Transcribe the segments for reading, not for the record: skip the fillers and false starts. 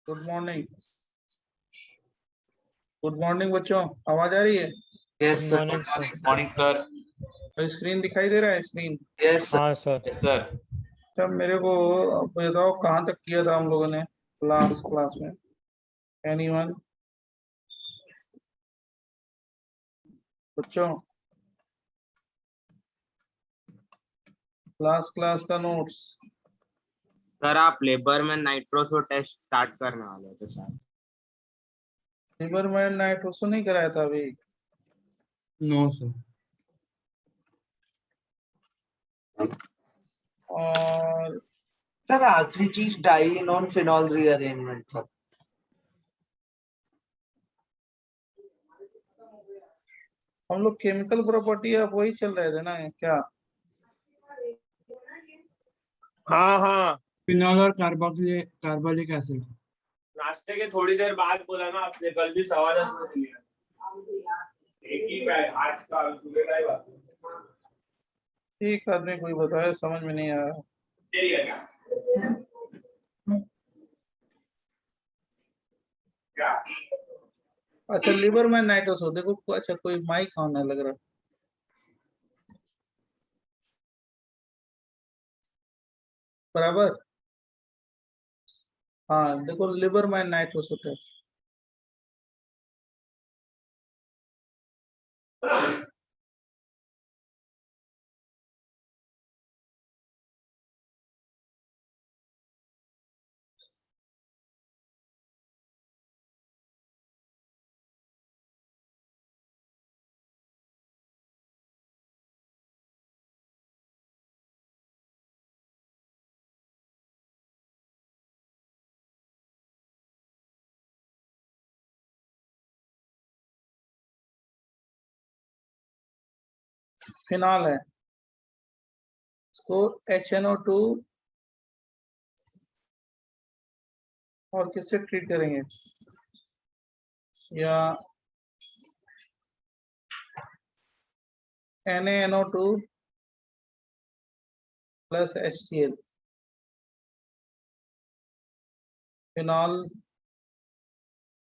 Good morning. Good morning बच्चों, आवाज आ रही है? Yes sir. Morning sir. तो स्क्रीन दिखाई दे रहा है? स्क्रीन? Yes sir. हाँ सर। Yes sir. तब मेरे को बताओ कहाँ तक किया था हम लोगों ने लास्ट क्लास में? एनीवन? बच्चों लास्ट क्लास का नोट्स? सर आप लेबर में नाइट्रोसो टेस्ट स्टार्ट करने वाले थे शायद। लिबर में नाइट्रोसो नहीं कराया था अभी? No sir. और सर आखिरी चीज डाई नॉन फिनॉल रीअरेंजमेंट था। हम लोग केमिकल प्रॉपर्टी अब वही चल रहे थे ना क्या? हाँ हाँ, फिनॉल और कार्बोलिक एसिड। नाश्ते के थोड़ी देर बाद बोला ना आपने, कल भी सवा 10 बजे लिया। एक ही बैग आज का सुबह का ही बात है। एक आदमी कोई बताया, समझ में नहीं आ रहा। यही है क्या? क्या? अच्छा, लिवर में नाइट्रोसो देखो। अच्छा, कोई माइक होने लग रहा। बराबर। हाँ देखो, लिवर में नाइट्रोसो टेस्ट। फिनॉल है, इसको HNO2 और किससे ट्रीट करेंगे? या NaNO2 प्लस HCl। फिनॉल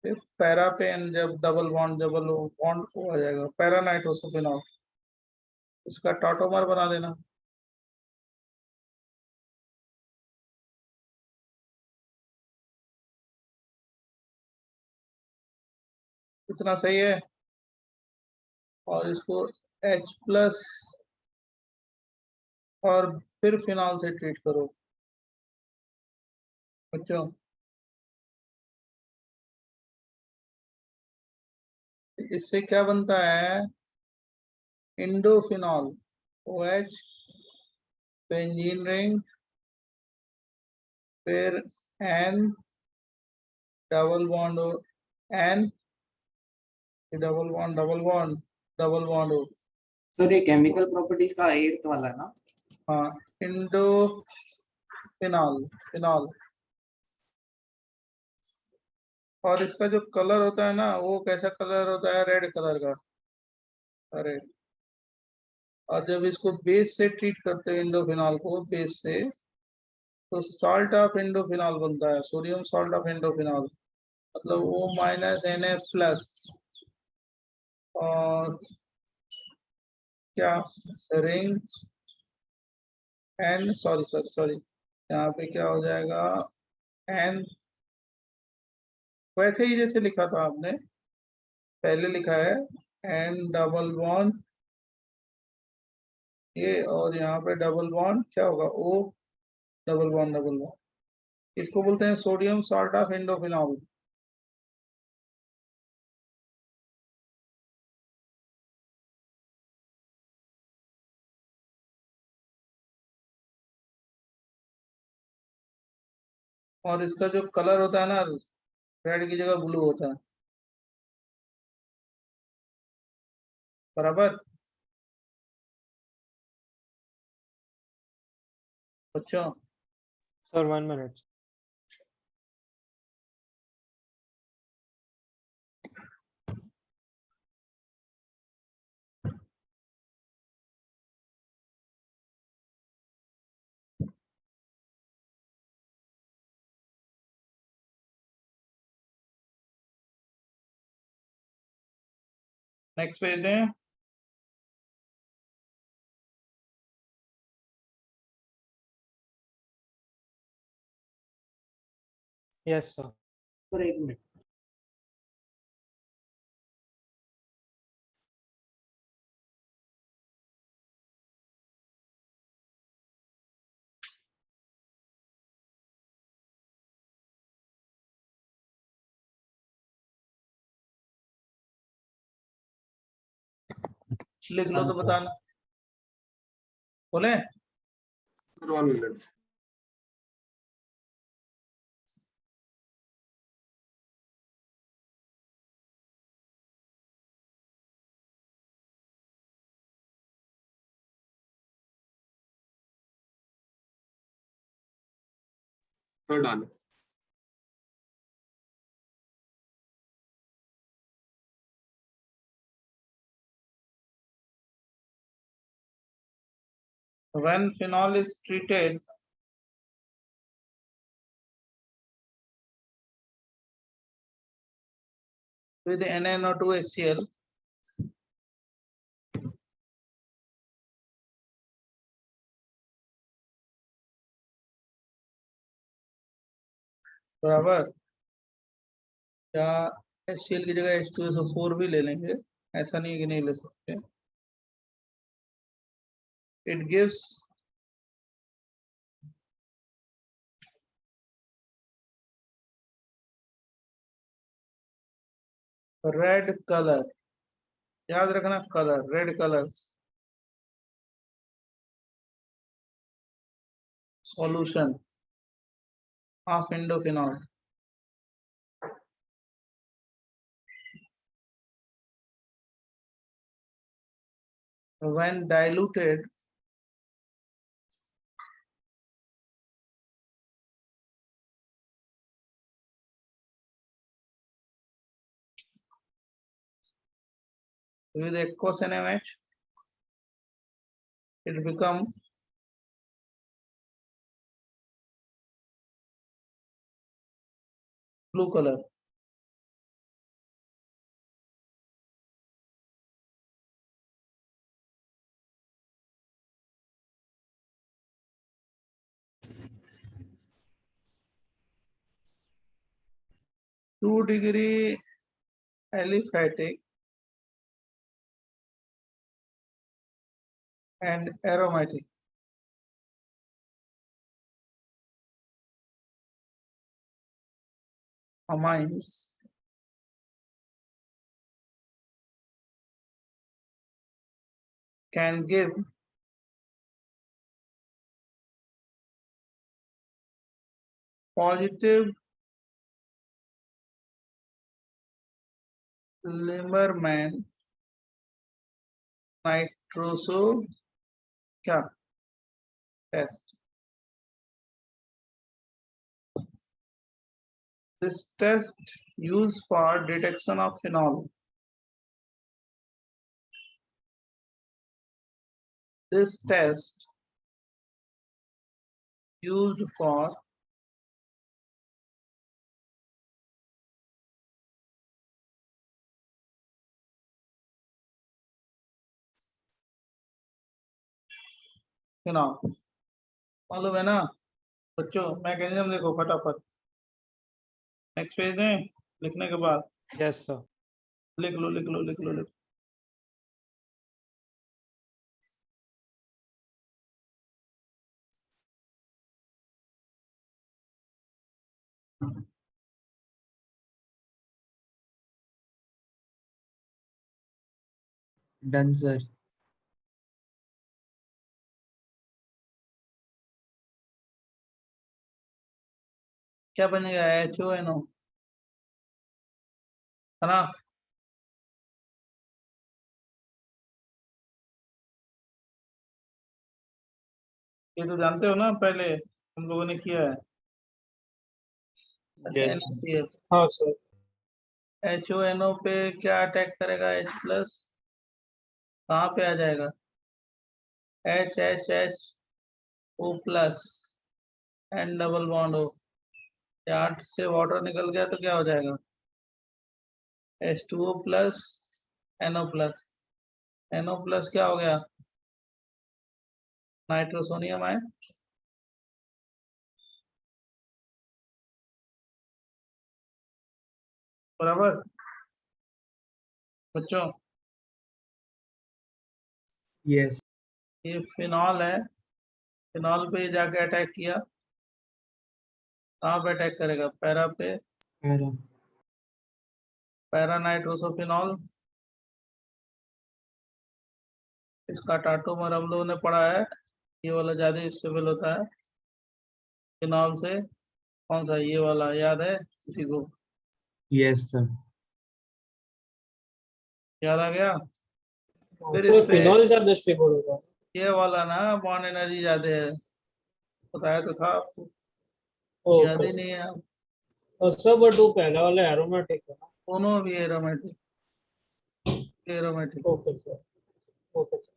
फिर पैरा पेन, जब डबल बॉन्ड हो जाएगा, पैरा नाइट्रोसोफिनॉल, इसका टॉटोमर बना देना। इतना सही है। और इसको H प्लस और फिर फिनॉल से ट्रीट करो बच्चों। इससे क्या बनता है? इंडोफिनॉल, OH, बेंजीन रिंग, फिर N double bond N double bond हो। सर ये केमिकल प्रॉपर्टीज का 8th वाला है ना? हाँ, इंडो फिनॉल। और इसका जो कलर होता है ना, वो कैसा कलर होता है? रेड कलर का। अरे, और जब इसको बेस से ट्रीट करते हैं इंडोफिनॉल को बेस से, तो साल्ट ऑफ इंडोफिनॉल बनता है, सोडियम साल्ट ऑफ इंडोफिनॉल, मतलब O-NF+। और क्या, रिंग एन, सॉरी, यहाँ पे क्या हो जाएगा? एन, वैसे ही जैसे लिखा था आपने, पहले लिखा है एन डबल बॉन्ड ये, और यहाँ पे डबल बॉन्ड क्या होगा? O double bond. इसको बोलते हैं सोडियम साल्ट ऑफ इंडोफिनॉल। और इसका जो कलर होता है ना, रेड की जगह ब्लू होता है, बराबर बच्चों? Sir, 1 minute. नेक्स्ट पेज दें। Yes, sir. Sir 1 minute. लिख लो तो बताना। बोले? Sir, 1 minute. Sir, done. When phenol is treated with NaNO2 HCl, बराबर, या HCl की जगह H2SO4 भी ले लेंगे, ऐसा नहीं है कि नहीं ले सकते। It gives रेड कलर, याद रखना, colour, red colour solution of indophenol. When diluted with aqueous NaMH, it becomes blue color. Two degree aliphatic and aromatic. Amines can give positive Limmerman nitroso क्या test. This test used for detection of phenol. This test used for phenol. मालूम है ना बच्चों? Mechanism देखो फटाफट। Next page में लिखने के बाद Yes, sir. लिख लो लिख लो लिख लो लिख लो। Done sir. क्या बनेगा HONO है ना? ये तो जानते हो ना, पहले हम लोगों ने किया है। अच्छा Yes. NaCl हाँ sir. HONO पे क्या अटैक करेगा? H प्लस कहाँ पे आ जाएगा? HO plus N double bond हो, 8 से वाटर निकल गया तो क्या हो जाएगा? H2O plus NO plus. NO plus क्या हो गया? नाइट्रोसोनियम है। बराबर बच्चों? यस। ये फिनॉल है, फिनॉल पे जाके अटैक किया, कहाँ पे अटैक करेगा? पैरा पे, पैरा। पैरा नाइट्रोसोफिनॉल। इसका टाटोमर हम लोगों ने पढ़ा है, ये वाला ज्यादा स्टेबल होता है फिनॉल से। कौन सा? ये वाला याद है किसी को? Yes sir. याद आ गया? फिर So इस पे phenol ज्यादा stable होगा. ये वाला ना बॉन्ड एनर्जी ज्यादा है, बताया तो था आपको, याद ही Okay. नहीं है आप। Sir, but वो पहला वाला aromatic है ना? दोनों भी aromatic, aromatic. Okay sir. Okay sir.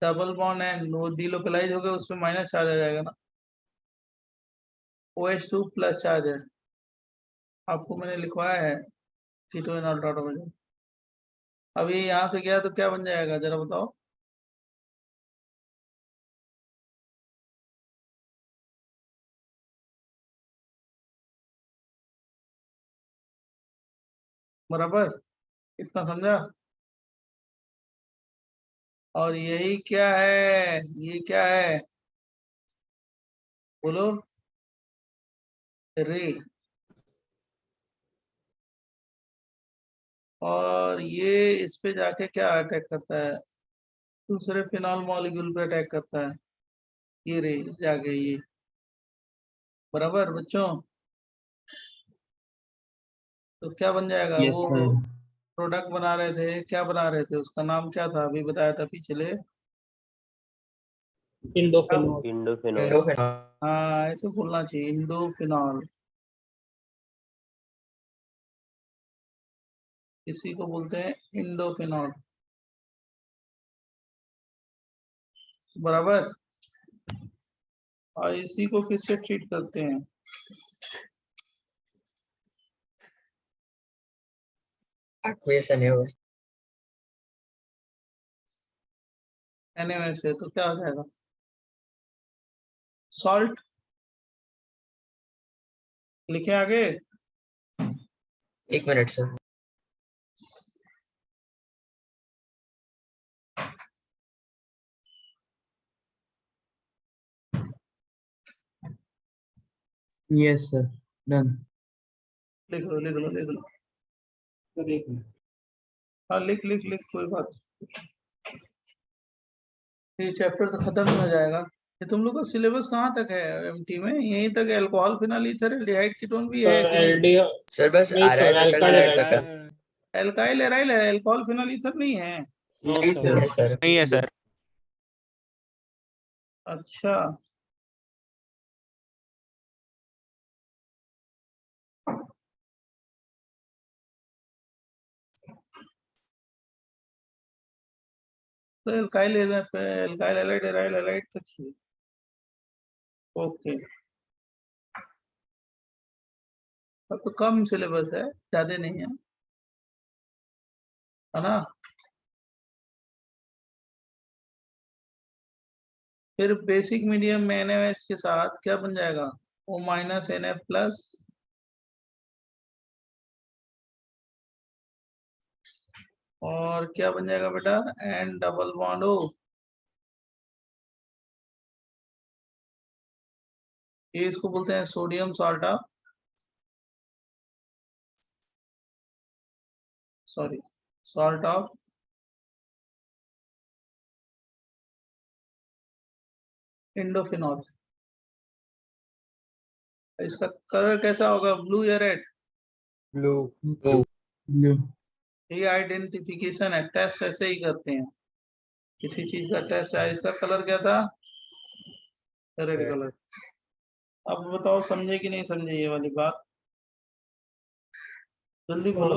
Double bond and वो डीलोकलाइज हो गया, उसमें माइनस चार्ज आ जाएगा ना। OH2 प्लस चार्ज है, आपको मैंने लिखवाया है कीटोन ऑटोमेटिक। अभी यहाँ से गया तो क्या बन जाएगा जरा बताओ? बराबर, कितना समझा? और यही क्या है? ये क्या है बोलो? रे। और ये इस पे जाके क्या अटैक करता है? दूसरे फिनॉल मॉलिक्यूल पे अटैक करता है, ये रे जाके ये। बराबर बच्चों? तो क्या बन जाएगा? यस वो सर। प्रोडक्ट बना रहे थे, क्या बना रहे थे? उसका नाम क्या था? अभी बताया था पिछले। Indophenol. Indophenol. हाँ ऐसे बोलना चाहिए, इंडोफिनॉल। इसी को बोलते हैं इंडोफिनॉल। बराबर। और इसी को किससे ट्रीट करते हैं? NaOH से। तो क्या हो जाएगा? सॉल्ट। लिखे आगे? एक minute sir. Yes sir. Done. लिख लो लिख लो लिख लो। Sir, एक मिनट. हाँ लिख लिख लिख, कोई बात नहीं। ये चैप्टर तो खत्म ही हो जाएगा, ये तुम लोग का सिलेबस कहाँ तक है एमटी में? यहीं तक alcohol phenyl ether aldehyde ketone भी है सर इसमें? एलडी सर बस नहीं सर अराइल अल्काइल तक है। एल्काइल एराइल है, अल्कोहल फिनाइल ईथर नहीं है। नहीं सर सर नहीं है सर। अच्छा, तो एल्काइल एलाइड एराइल एलाइड तक ही। ओके, अब तो कम सिलेबस है, ज्यादा नहीं है ना? फिर बेसिक मीडियम में NaOH के साथ क्या बन जाएगा? O माइनस Na प्लस और क्या बन जाएगा बेटा? N double bond O। ये इसको बोलते हैं sodium salt of salt of indophenol. इसका कलर कैसा होगा, ब्लू या रेड? Blue Blue. ये आइडेंटिफिकेशन है, टेस्ट ऐसे ही करते हैं, किसी चीज का टेस्ट है। इसका कलर क्या था? Red colour. अब बताओ समझे कि नहीं समझे ये वाली बात? जल्दी बोलो।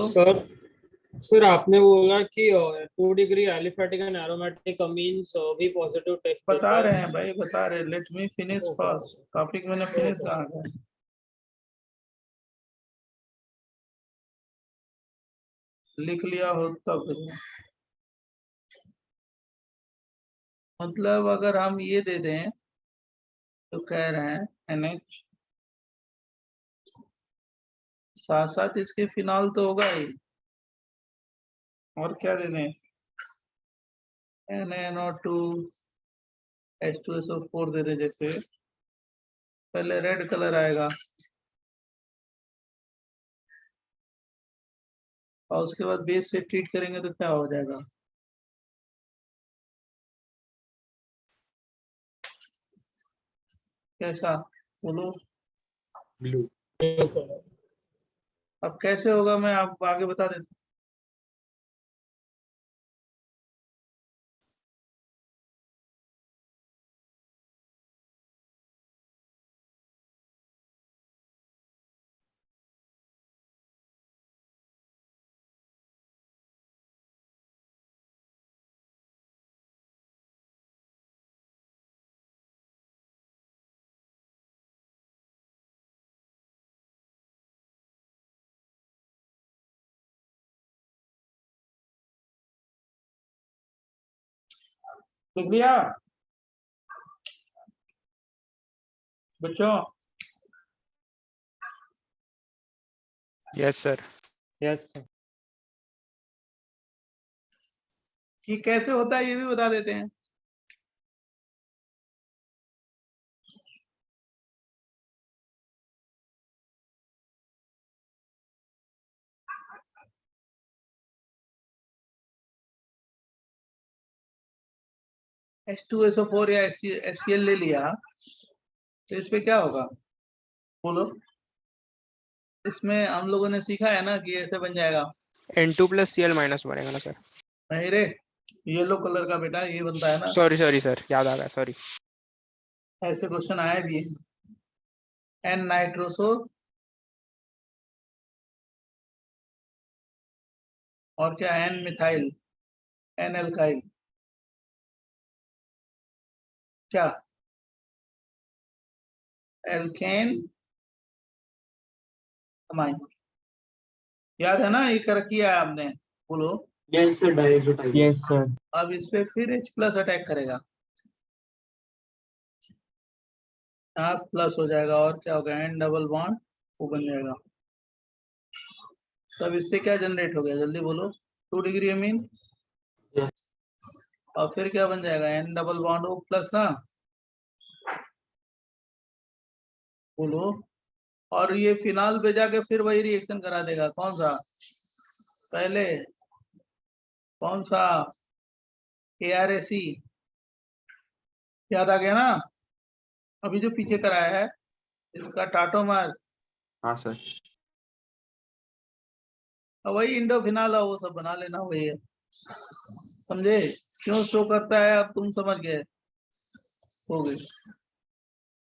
सर आपने बोला कि 2 degree aliphatic and aromatic amines भी पॉजिटिव टेस्ट बता रहे हैं भाई, बता रहे। Let me finish first topic, मैंने फिनिश कहा है। लिख लिया हो तब। मतलब अगर हम ये दे दें तो कह रहे हैं NH, साथ साथ इसके फिनॉल तो होगा ही, और क्या दे दें? NaNO2 H2SO4 दे दें। जैसे पहले रेड कलर आएगा और उसके बाद बेस से ट्रीट करेंगे तो क्या हो जाएगा? कैसा बोलो? Blue. अब कैसे होगा मैं आपको आगे बता देता हूँ। लिख लिया बच्चों? Yes sir. यस कि कैसे होता है ये भी बता देते हैं। H2SO4 या HCl ले लिया तो इस पे क्या होगा बोलो? इसमें हम लोगों ने सीखा है ना कि ऐसे बन जाएगा। N2 + Cl- बनेगा ना सर? नहीं रे, येलो कलर का बेटा ये बनता है ना। सॉरी सर, याद आ गया, सॉरी। ऐसे क्वेश्चन आए भी हैं। N नाइट्रोसो और क्या? N मिथाइल, N एल्काइल, क्या? Alkane amine. याद है ना, ये कर किया है आपने? बोलो। Yes, sir, diazotide. Yes, sir. अब इस पे फिर H+ अटैक करेगा, प्लस हो जाएगा और क्या होगा? N डबल बॉन्ड वो बन जाएगा। तब इससे क्या जनरेट हो गया, जल्दी बोलो? 2 डिग्री अमीन। Yes. और फिर क्या बन जाएगा? N double bond O plus ना, बोलो। और ये फिनाल पे जाके फिर वही रिएक्शन करा देगा। कौन सा? पहले कौन सा? ARAC, याद आ गया ना? अभी जो पीछे कराया है इसका टाटोमर, हाँ सर। वही इंडोफिनाल है, वो सब बना लेना वही है, समझे? क्यों शो करता है अब तुम समझ गए हो गए,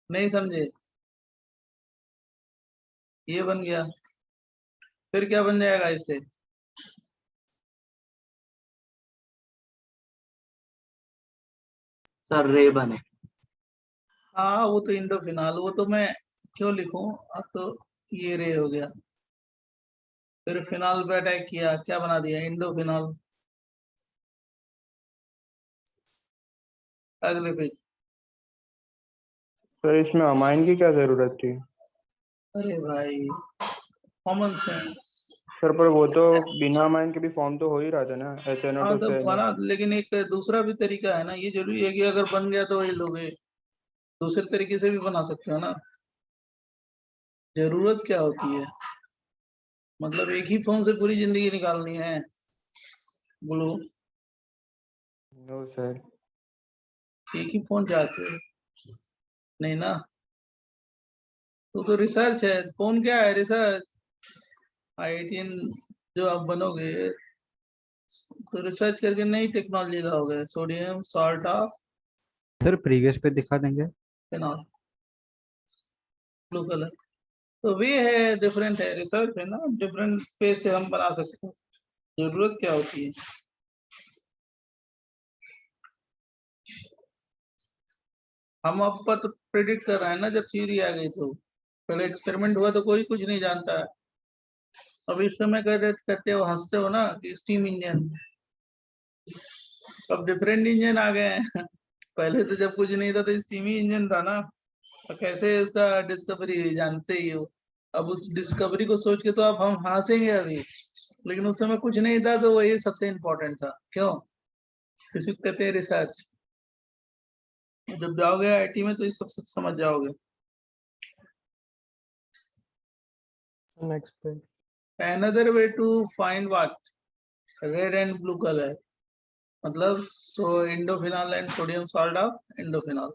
नहीं समझे? ये बन गया, फिर क्या बन जाएगा इससे? सर रे बने। हाँ वो तो इंडोफिनाल, वो तो मैं क्यों लिखूं, अब तो ये रे हो गया, फिर फिनाल पे अटैक किया, क्या बना दिया? इंडोफिनाल। अगले पेज। सर इसमें अमाइन की क्या जरूरत थी? अरे भाई कॉमन सेंस। सर पर वो तो बिना अमाइन के भी फॉर्म तो हो ही रहा था ना, हाँ HNO2 तो से। बना, लेकिन एक दूसरा भी तरीका है ना, ये जरूरी है कि अगर बन गया तो वही लोगे, दूसरे तरीके से भी बना सकते हो ना। जरूरत क्या होती है, मतलब एक ही फोन से पूरी जिंदगी निकालनी है? बोलो, नो सर। एक ही फोन चाहते हो? नहीं ना, तो रिसर्च है, फोन क्या है? रिसर्च। IITian जो आप बनोगे तो रिसर्च करके नई टेक्नोलॉजी लाओगे, sodium salt of sir previous पे दिखा देंगे। Phenol, blue colour. तो वे है, डिफरेंट है, रिसर्च है ना, डिफरेंट पे से हम बना सकते हैं। जरूरत क्या होती है? हम आप पर तो प्रिडिक्ट कर रहे हैं ना, जब थ्योरी आ गई तो पहले एक्सपेरिमेंट हुआ तो कोई कुछ नहीं जानता है। अब इस समय करते हो, हंसते हो ना कि स्टीम इंजन, अब डिफरेंट इंजन आ गए हैं। पहले तो जब कुछ नहीं था तो स्टीम ही इंजन था ना, तो कैसे उसका डिस्कवरी हुई जानते ही हो। अब उस डिस्कवरी को सोच के तो अब हम हंसेंगे अभी, लेकिन उस समय कुछ नहीं था तो वही सबसे इम्पोर्टेंट था। क्यों? किसी को कहते हैं रिसर्च। जब जाओगे IT में तो ये सब समझ जाओगे। Next page. Another way to find what? Red and blue color, मतलब so indophenol and sodium salt of indophenol.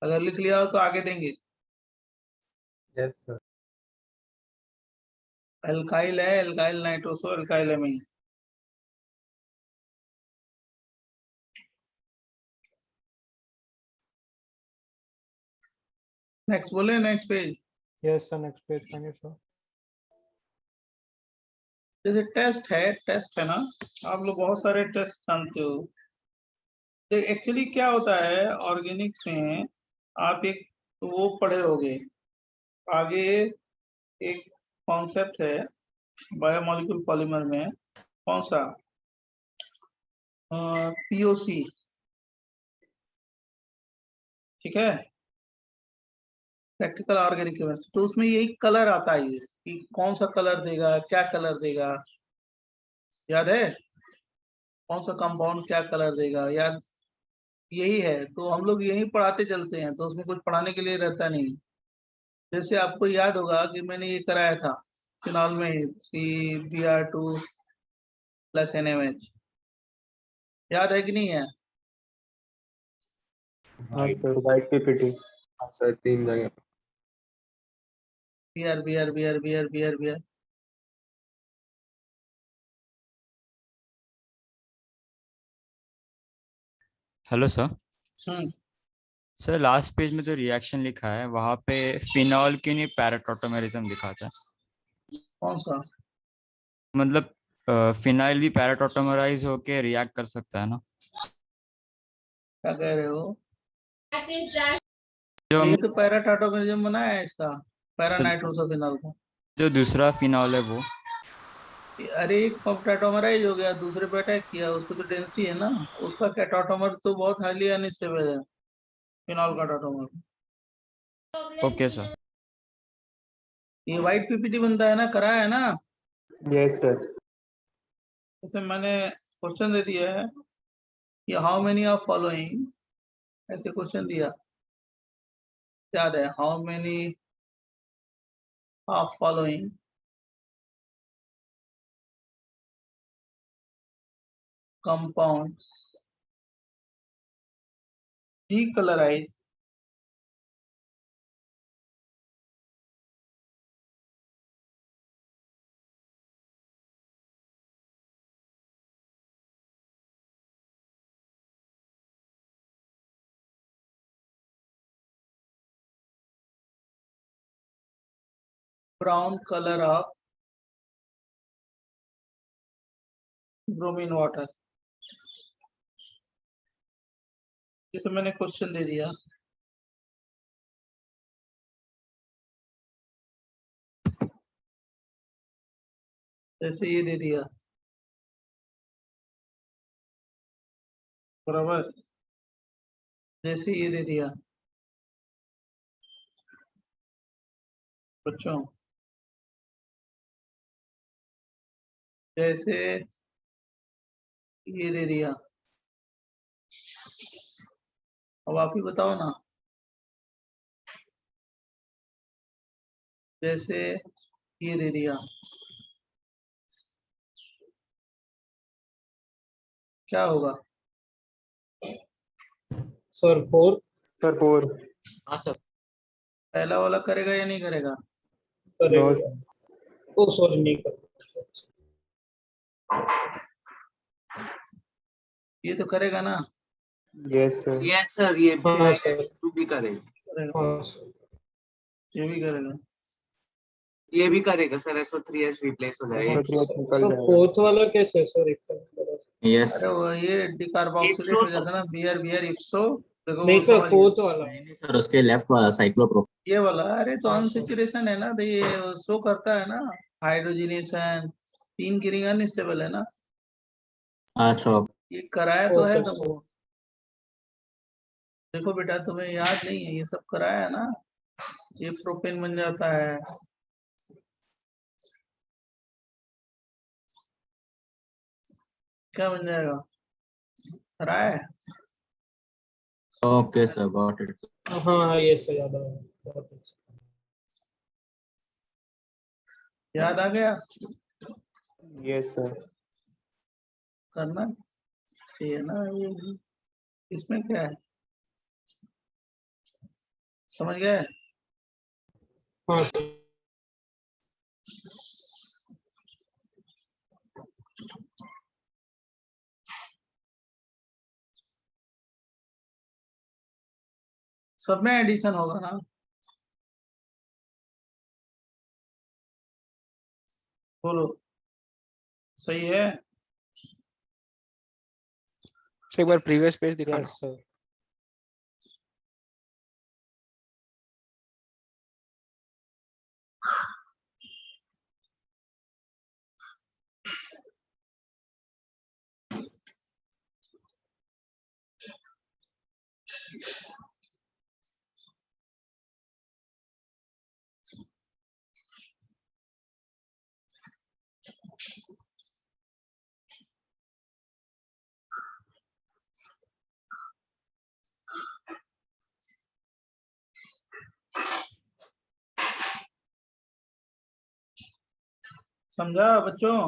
अगर लिख लिया हो तो आगे देंगे। Yes sir. एल्काइल है, alkyl nitroso alkyl amine. Next बोले, next page. Yes sir, next page can you show? जैसे टेस्ट है ना, आप लोग बहुत सारे टेस्ट जानते हो। तो एक्चुअली क्या होता है ऑर्गेनिक्स में, आप एक वो पढ़े होगे आगे, एक कॉन्सेप्ट है बायोमोलिक्यूल पॉलीमर में, कौन सा? POC, ठीक है, प्रैक्टिकल ऑर्गेनिक केमिस्ट्री। तो उसमें यही कलर आता है, ये कि कौन सा कलर देगा, क्या कलर देगा, याद है? कौन सा कंपाउंड क्या कलर देगा, याद? यही है, तो हम लोग यही पढ़ाते चलते हैं, तो उसमें कुछ पढ़ाने के लिए रहता नहीं। जैसे आपको याद होगा कि मैंने ये कराया था फिनॉल में CBr2 + NaOH, याद है कि नहीं है? हाँ सर, वाइट PPT। हाँ सर, 3 जगह। Br hello sir. Hmm, sir last page में जो रिएक्शन लिखा है वहाँ पे फिनॉल क्यों नहीं पैराटोटोमेरिज्म लिखा था? कौन सा? मतलब फिनाइल भी पैराटोटोमराइज होके रिएक्ट कर सकता है ना? क्या कह रहे हो? जो हम यही तो पैरा टाटोमेरिज्म बना है इसका, पैरा सर, नाइट्रोसोफिनॉल का। जो दूसरा फिनॉल है वो। अरे एक टाटोमराइज हो गया, दूसरे पे अटैक किया, उसको तो डेंसिटी है ना, उसका क्या टाटोमर तो बहुत हाईली अनस्टेबल है, फिनॉल का टाटोमर। Okay sir. ये वाइट PPT बनता है ना, कराया है ना? Yes sir. जैसे मैंने क्वेश्चन दे दिया है कि हाउ मेनी ऑफ फॉलोइंग, ऐसे क्वेश्चन दिया, याद है? How many of following compound decolorize brown color of bromine water. इसे मैंने क्वेश्चन दे दिया। जैसे ये दे दिया, बराबर, जैसे ये दे दिया बच्चों, जैसे ये दे दिया। अब आप ही बताओ ना, जैसे ये दे दिया, क्या होगा? सर 4। सर 4। हाँ सर पहला वाला करेगा या नहीं करेगा? करेगा। ओ सॉरी नहीं कर। ये तो करेगा ना? Yes sir. Yes sir, ये भी हाँ सर। तू भी करेगा, करेगा, हाँ सर। ये भी करेगा। ये भी करेगा सर, SO3H रिप्लेस हो जाएगा। निकल सर जाएगा। 4th वाला कैसे है सर? यस अरे वो ये डिकार्बोक्सिलेट हो जाता है ना, बियर इप्सो। देखो नहीं वो सर समझ गए। 4th वाला। सर उसके लेफ्ट वाला साइक्लोप्रो ये वाला, अरे तो हाँ, अनसेचुरेशन है ना, तो ये शो करता है ना हाइड्रोजनेशन, तीन किरिंग अनस्टेबल है ना, अच्छा ये कराया तो है ओके सर। तुमको। देखो बेटा, तुम्हें याद नहीं है, ये सब कराया है ना, ये प्रोपेन बन जाता है। क्या बन जाएगा? कराया है? ओके सर गॉट इट हाँ ये सर याद आया। बहुत अच्छा। याद आ गया? Yes sir. करना चाहिए ना ये, इसमें क्या है, समझ गए? हाँ सर। सब में एडिशन होगा ना? बोलो, सही है? एक बार प्रीवियस पेज दिखा। हाँ सर। समझा बच्चों?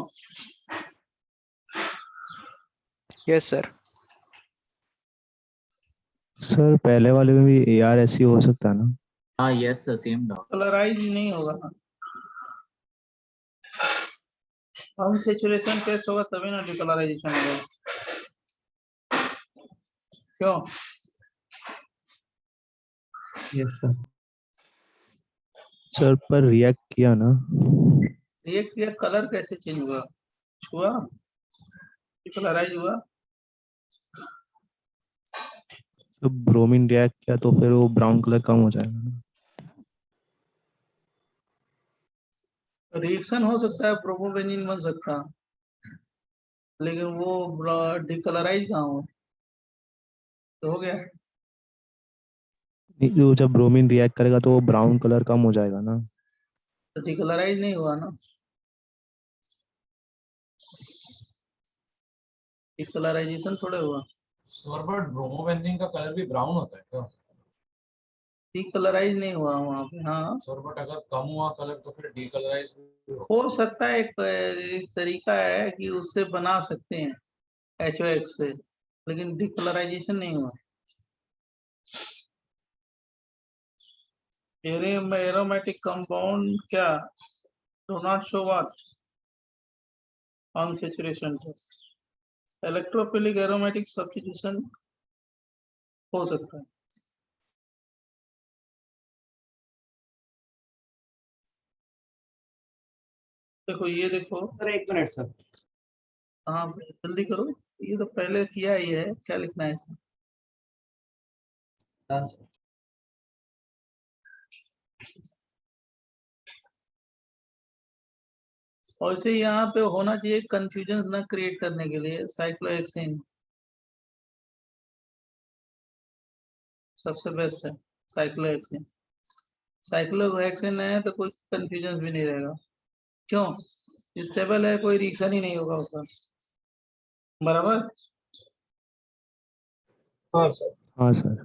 Yes sir. सर पहले वाले में भी AR ऐसी हो सकता है ना? हाँ yes sir same doubt colourise नहीं होगा ना, अनसेचुरेशन टेस्ट होगा तभी ना डिकलराइजेशन होगा। क्यों? Yes sir. सर पर रिएक्ट किया ना? ये कलर कैसे चेंज हुआ? हुआ डिकलराइज हुआ? तो ब्रोमीन रिएक्ट किया तो फिर वो ब्राउन कलर कम हो जाएगा ना? रिएक्शन हो सकता है, प्रोपोबेंजीन बन सकता है, लेकिन वो डिकलराइज कहाँ हो? तो हो गया। नहीं, वो जब ब्रोमीन रिएक्ट करेगा तो वो ब्राउन कलर कम हो जाएगा ना? तो डिकलराइज नहीं हुआ ना, डिकलराइजेशन थोड़े हुआ। सर बट ब्रोमोबेंजीन का कलर भी ब्राउन होता है क्या? डिकलराइज नहीं हुआ वहाँ पे। हाँ सर बट अगर कम हुआ कलर तो फिर डीकलराइज हो सकता है, एक तरीका है कि उससे बना सकते हैं HOX से, लेकिन डिकलराइजेशन नहीं हुआ। aromatic compound क्या do not show what on saturation test. Electrophilic aromatic substitution हो सकता है. देखो ये देखो, सर एक मिनट सर. हाँ जल्दी करो, ये तो पहले किया ही है, क्या लिखना है इसमें. Done, sir. और इसे यहाँ पे होना चाहिए कंफ्यूजन ना क्रिएट करने के लिए साइक्लोहेक्सेन सबसे बेस्ट है. साइक्लोहेक्सेन साइक्लोहेक्सेन है तो कोई कंफ्यूजन भी नहीं रहेगा. क्यों? स्टेबल है, कोई रिएक्शन ही नहीं होगा उसका. बराबर. हाँ सर. हाँ सर.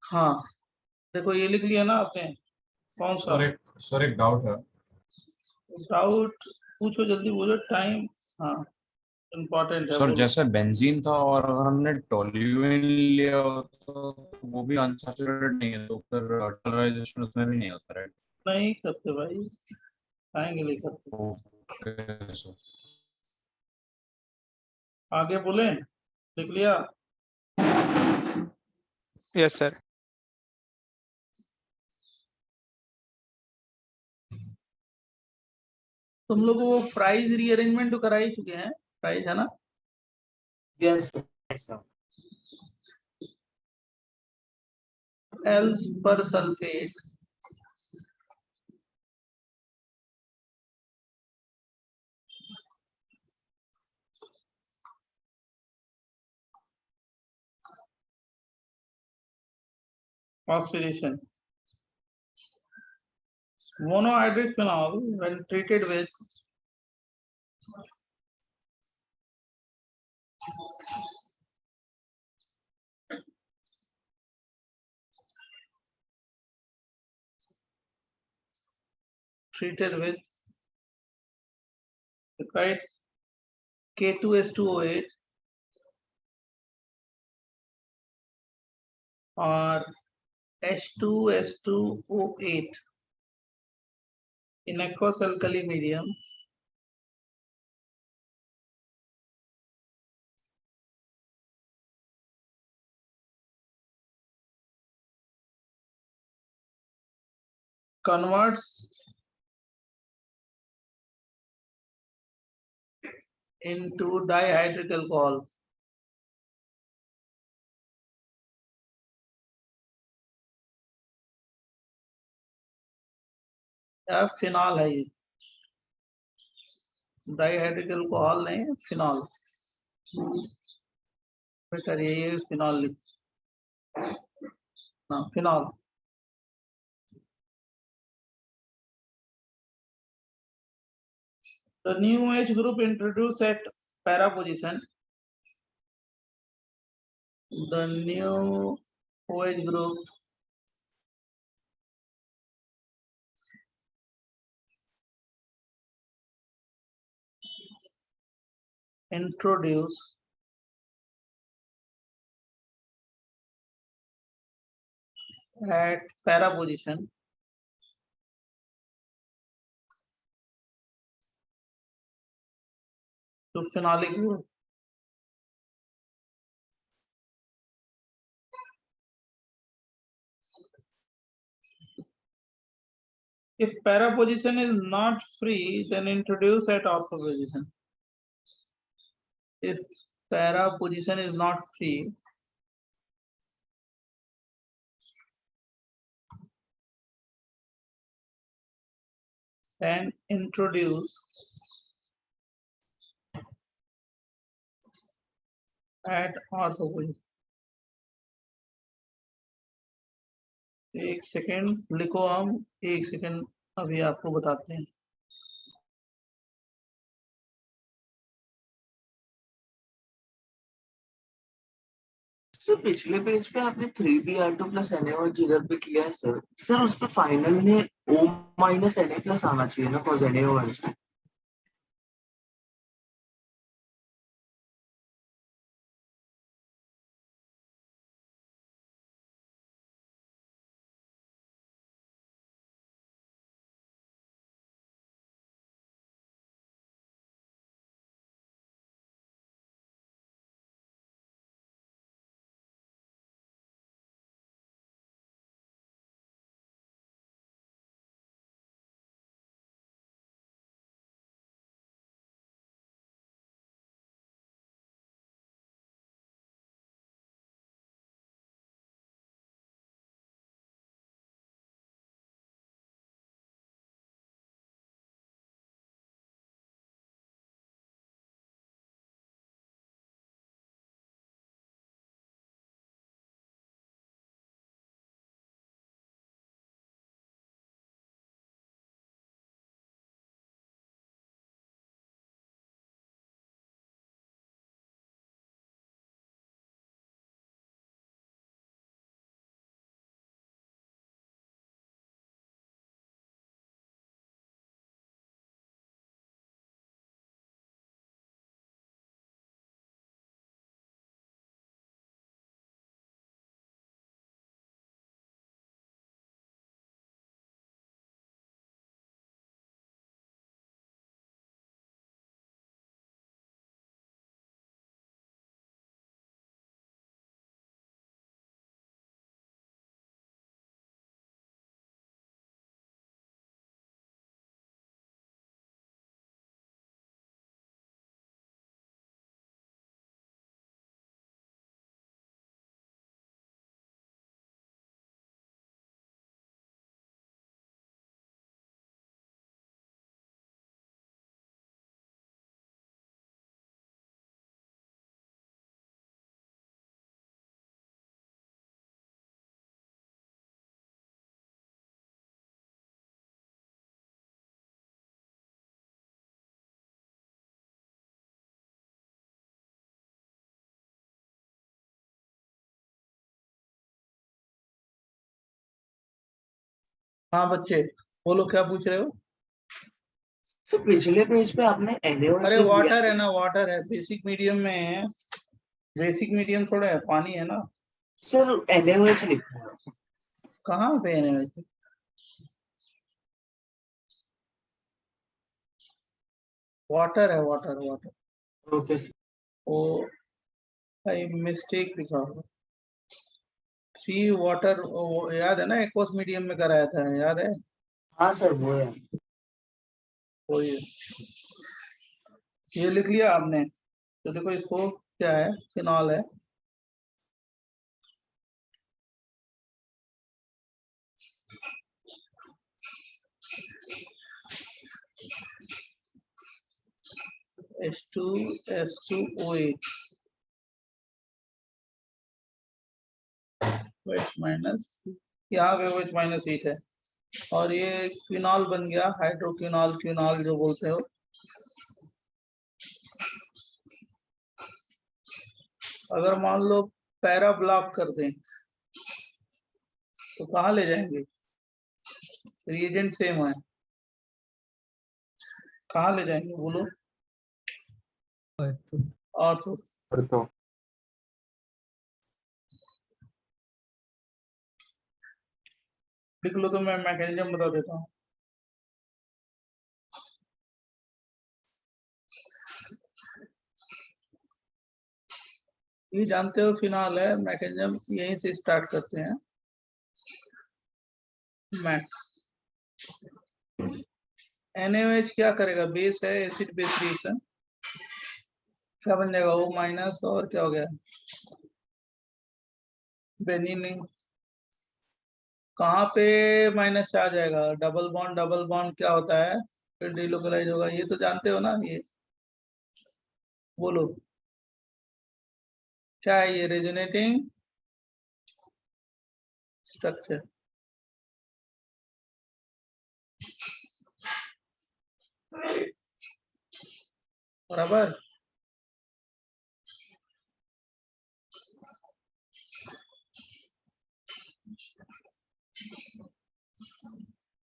हाँ देखो ये लिख लिया ना आपने. कौन सा सर एक डाउट है. डाउट पूछो, जल्दी बोलो, टाइम. हाँ इम्पोर्टेंट है. सर बोलो. जैसे बेंजीन था और अगर हमने टोल्यूइन लिया हो तो वो भी अनसैचुरेटेड नहीं है, तो फिर टॉलराइजेशन उसमें भी नहीं होता, राइट? नहीं करते भाई, आएंगे नहीं करते. Okay sir. आगे बोले, लिख लिया. Yes sir. तुम लोग वो प्राइस रीअरेंजमेंट तो करा ही चुके हैं, प्राइस है ना. Yes. Sir. एल्स पर sulphate oxidation. Monohydric phenol when treated with right K2S2O8 or H2S2O8 in aqueous alkali medium converts into dihydric alcohol. या फिनॉल है ये, डाइहाइड्रिक अल्कोहल नहीं, फिनॉल. करिए ये फिनॉल लिख. हाँ phenol. The new H group introduced at para position. The new OH group introduce at para position to phenolic group. If para position is not free, then introduce at alpha position. If para position is not free, then introduce at alpha position. एक second लिखो, हम एक second अभी आपको बताते हैं. Sir पिछले page पे आपने 3Br2 plus NaOH इधर पे किया है सर. सर उस पे फाइनल में O minus Na plus आना चाहिए ना, cause NaOH. हाँ बच्चे बोलो क्या पूछ रहे हो? तो पिछले पेज पे आपने NaOH अरे लिख दिया वाटर है सर। ना, वाटर है, बेसिक मीडियम में है। बेसिक मीडियम थोड़ा है, पानी है ना। सर NaOH लिखा है। कहाँ पे है? वाटर है, वाटर वाटर। Okay sir. ओ भाई मिस्टेक लिखा होगा। सी वाटर याद है ना, एक्वस मीडियम में कराया था, याद है? हाँ सर वो है। वही है। ये लिख लिया आपने? तो देखो इसको क्या है, फिनॉल है। H2SO8 OH माइनस, यहाँ पे OH माइनस 8 है, और ये क्विनॉल बन गया, हाइड्रोक्विनॉल, क्विनॉल जो बोलते हो। अगर मान लो पैरा ब्लॉक कर दें तो कहाँ ले जाएंगे? रिएजेंट सेम है, कहाँ ले जाएंगे बोलो? और तो और तो लिख लो तो मैं मैकेनिज्म बता देता हूँ। ये जानते हो फिनॉल है, मैकेनिज्म यहीं से स्टार्ट करते हैं। मैक NaOH क्या करेगा? बेस है, एसिड बेस रिएक्शन, क्या बन जाएगा? O माइनस, और क्या हो गया? बेनिन। कहाँ पे माइनस आ जाएगा? डबल बॉन्ड क्या होता है? फिर डिलोकलाइज होगा, ये तो जानते हो ना। ये बोलो क्या है? ये रेजोनेटिंग स्ट्रक्चर। बराबर।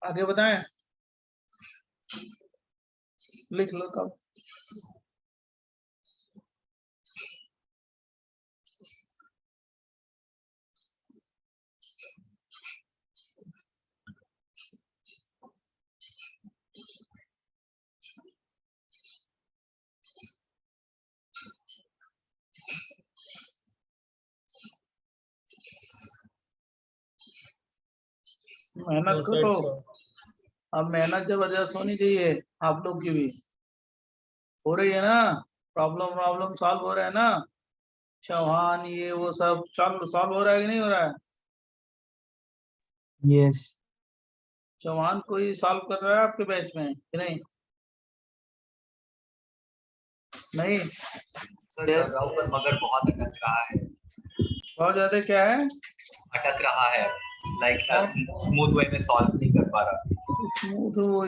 आगे बताएं, लिख लो तब। मेहनत करो, अब मेहनत जबरदस्त होनी चाहिए आप लोग की भी। हो रही है ना? प्रॉब्लम सॉल्व हो रहा है ना? चौहान ये वो सब सॉल्व हो रहा है कि नहीं हो रहा है? यस। चौहान कोई सॉल्व कर रहा है आपके बैच में कि नहीं? नहीं सर कर रहा हूँ पर मगर बहुत अटक रहा है। बहुत ज्यादा क्या है? अटक रहा है, लाइक स्मूथ वे में सॉल्व नहीं कर पा रहा।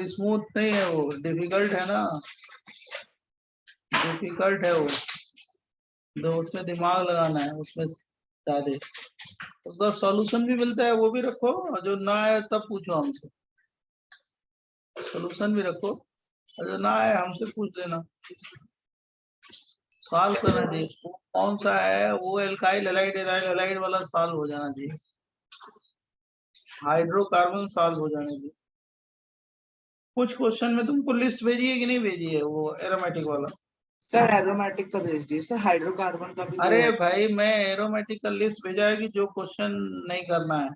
स्मूथ नहीं है, वो डिफिकल्ट है ना, डिफिकल्ट है वो। तो उसमें दिमाग लगाना है, उसमें ज्यादा। उसका सॉल्यूशन भी मिलता है, वो भी रखो, और जो ना आए तब पूछो हमसे। सॉल्यूशन भी रखो, और जो ना आए हमसे पूछ लेना। सॉल्व करना चाहिए। कौन सा है वो? एल्काइल हैलाइड एराइल हैलाइड वाला सॉल्व हो जाना चाहिए, हाइड्रोकार्बन सॉल्व हो जाना चाहिए। कुछ क्वेश्चन में तुमको लिस्ट भेजी है कि नहीं भेजी है, वो एरोमेटिक वाला? सर एरोमेटिक का भेज दिए सर, हाइड्रोकार्बन का भी तो अरे है। भाई मैं एरोमेटिक का लिस्ट भेजा है कि जो क्वेश्चन नहीं करना है।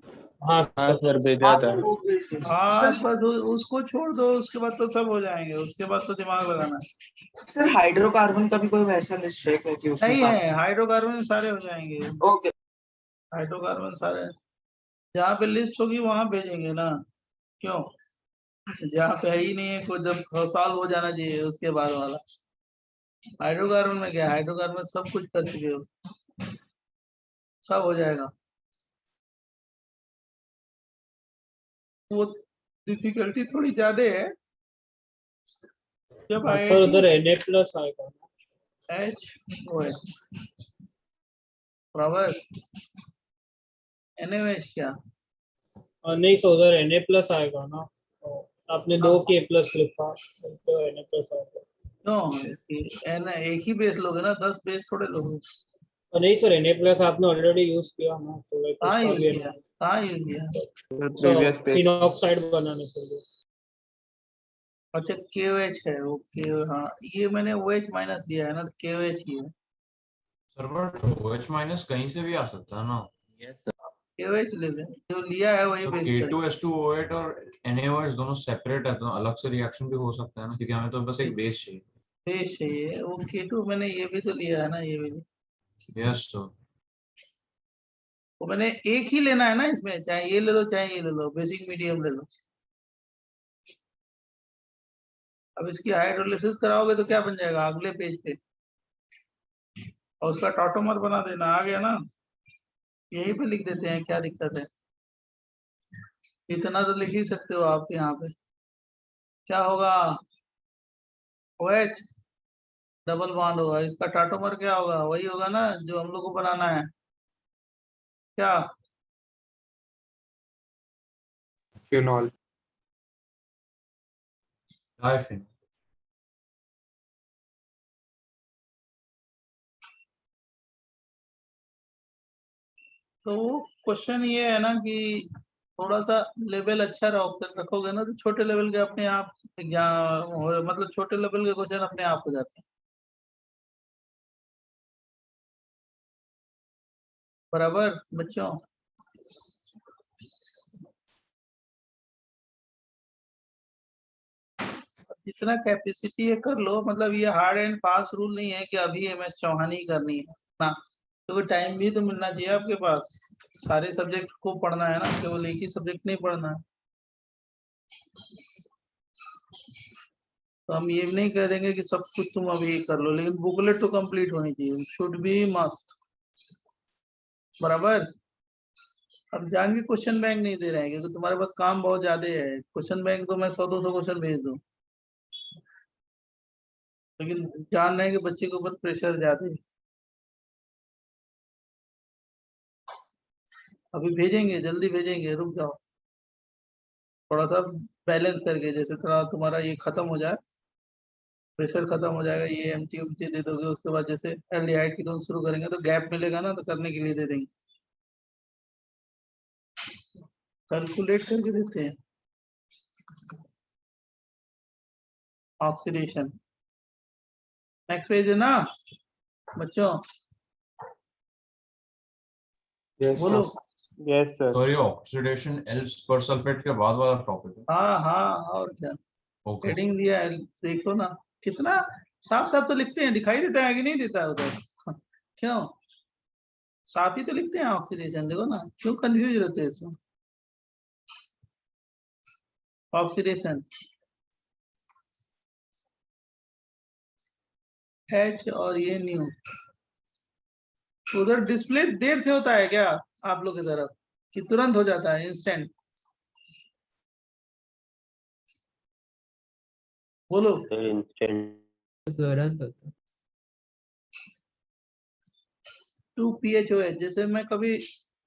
हाँ हाँ सर भेजा हाँ था। सर वो भेज दिए हाँ सर। बस उसको छोड़ दो, उसके बाद तो सब हो जाएंगे, उसके बाद तो दिमाग लगाना है। सर हाइड्रोकार्बन का भी कोई वैसा लिस्ट है क्या कि उसमें नहीं साथ? है, हाइड्रोकार्बन सारे हो जाएंगे, ओके। हाइड्रोकार्बन सारे। जहाँ पे लिस्ट होगी वहां भेजेंगे ना, क्यों? जहाँ पे है ही नहीं है कोई, जब सॉल्व हो जाना चाहिए उसके बाद वाला। हाइड्रोकार्बन में क्या? हाइड्रोकार्बन सब कुछ कर चुके हो, सब हो जाएगा। वो डिफिकल्टी थोड़ी ज्यादा है, जब सर आएगी उधर Na+ आएगा। एच ओ है बराबर। NaOH क्या? नहीं सर उधर Na+ आएगा ना, तो आपने 2 K+ लिखा तो Na+ आएगा। क्यों एक ही बेस लोगे ना, 10 बेस थोड़े लोगे। नहीं सर Na+ आपने ऑलरेडी यूज किया ना, तो लाइक कहाँ उसका यूज भी किया, कहाँ यूज किया? Previous page. फिनॉक्साइड बनाने के लिए। अच्छा KOH है वो हाँ, ये मैंने OH माइनस लिया है ना, तो KOH ही है। सर बट OH माइनस कहीं से भी आ सकता है ना। KOH ले लें, जो लिया है वही तो बेस करें। K2H2OH और NaOH दोनों सेपरेट है, तो अलग से रिएक्शन भी हो सकता है ना, क्योंकि हमें तो बस एक बेस चाहिए। बेस चाहिए, वो K2 मैंने ये भी तो लिया है ना, ये भी यस सर। तो मैंने एक ही लेना है ना इसमें, चाहे ये ले लो चाहे ये ले लो, बेसिक मीडियम ले लो। अब इसकी हाइड्रोलिसिस कराओगे तो क्या बन जाएगा अगले पेज पे, और उसका टॉटोमर बना देना, आ गया ना, यहीं पे लिख देते हैं, क्या दिक्कत है, इतना तो लिख ही सकते हो आप यहाँ पे। क्या होगा, OH डबल बॉन्ड होगा, इसका टाटोमर क्या होगा, वही होगा ना जो हम लोग को बनाना है, क्या? फिनॉल। डाइफिन। तो क्वेश्चन ये है ना कि थोड़ा सा लेवल अच्छा रखोगे ना, तो छोटे लेवल के अपने आप मतलब छोटे लेवल के क्वेश्चन अपने आप हो जाते हैं। बराबर बच्चों, जितना कैपेसिटी है कर लो, मतलब ये हार्ड एंड फास्ट रूल नहीं है कि अभी MS चौहान ही करनी है ना, तो टाइम भी तो मिलना चाहिए आपके पास, सारे सब्जेक्ट को पढ़ना है ना, केवल एक ही सब्जेक्ट नहीं पढ़ना है। तो हम ये भी नहीं कह देंगे कि सब कुछ तुम अभी कर लो, लेकिन बुकलेट तो कंप्लीट होनी चाहिए, शुड बी मस्ट। बराबर। अब जान के क्वेश्चन बैंक नहीं दे रहे हैं क्योंकि तुम्हारे पास काम बहुत ज्यादा है, क्वेश्चन बैंक तो मैं 100-200 क्वेश्चन भेज दूं, लेकिन जान रहे हैं कि बच्चे के ऊपर प्रेशर ज्यादा है। अभी भेजेंगे, जल्दी भेजेंगे, रुक जाओ थोड़ा सा बैलेंस करके, जैसे थोड़ा तुम्हारा ये खत्म हो जाए, प्रेशर खत्म हो जाएगा, ये MT दे दोगे, उसके बाद जैसे एल्डिहाइड की शुरू करेंगे तो गैप मिलेगा ना, तो करने के लिए दे देंगे, कैलकुलेट करके देते हैं। ऑक्सीडेशन नेक्स्ट पेज है ना बच्चों, यस बोलो। Yes sir. सर ये ऑक्सीडेशन एल्स पर सल्फेट के बाद वाला टॉपिक है। हाँ हाँ, और क्या, ओके। हेडिंग दिया है, देखो ना कितना साफ साफ तो लिखते हैं, दिखाई देता है कि नहीं देता है उधर क्यों, साफ ही तो लिखते हैं ऑक्सीडेशन, देखो ना क्यों कंफ्यूज रहते हैं इसमें। ऑक्सीडेशन H और ये न्यू, उधर डिस्प्ले देर से होता है क्या आप लोग की तरफ, कि तुरंत हो जाता है इंस्टेंट, बोलो। तुरंत होता 2PHOH, जैसे मैं कभी,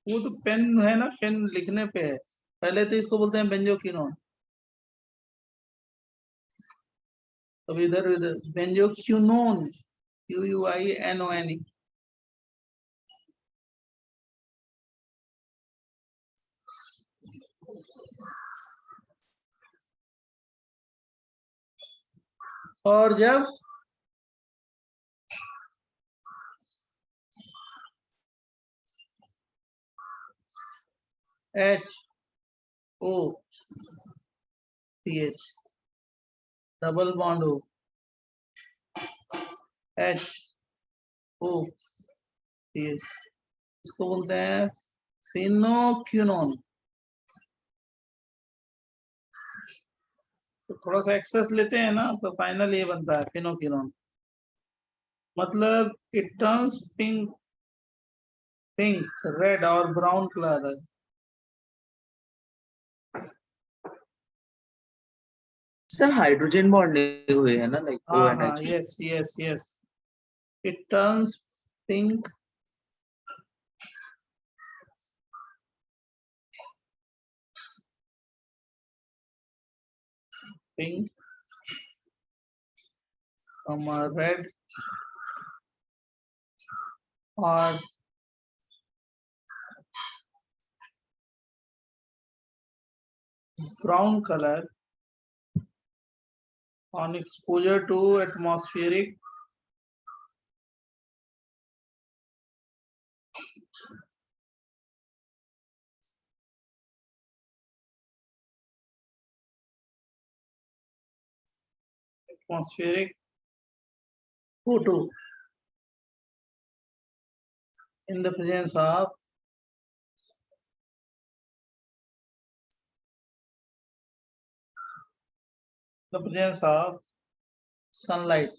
वो तो पेन है ना, पेन लिखने पे है, पहले तो इसको बोलते हैं बेंजोक्विनोन, अब इधर इधर बेंजोक्विनोन, QUINONE। और जब HOPH डबल बॉन्ड हो, HOPH, इसको बोलते हैं फिनोक्विनोन। तो थोड़ा सा एक्सेस लेते हैं ना, तो फाइनल ये बनता है फिनोक्विनोन, मतलब इट टर्न्स पिंक, रेड और brown colour. Sir hydrogen bond हुए है ना, लाइक हाँ हाँ, ONH। Yes yes yes, it turns pink pink, red, or brown color on exposure to atmospheric O2 in the presence of sunlight.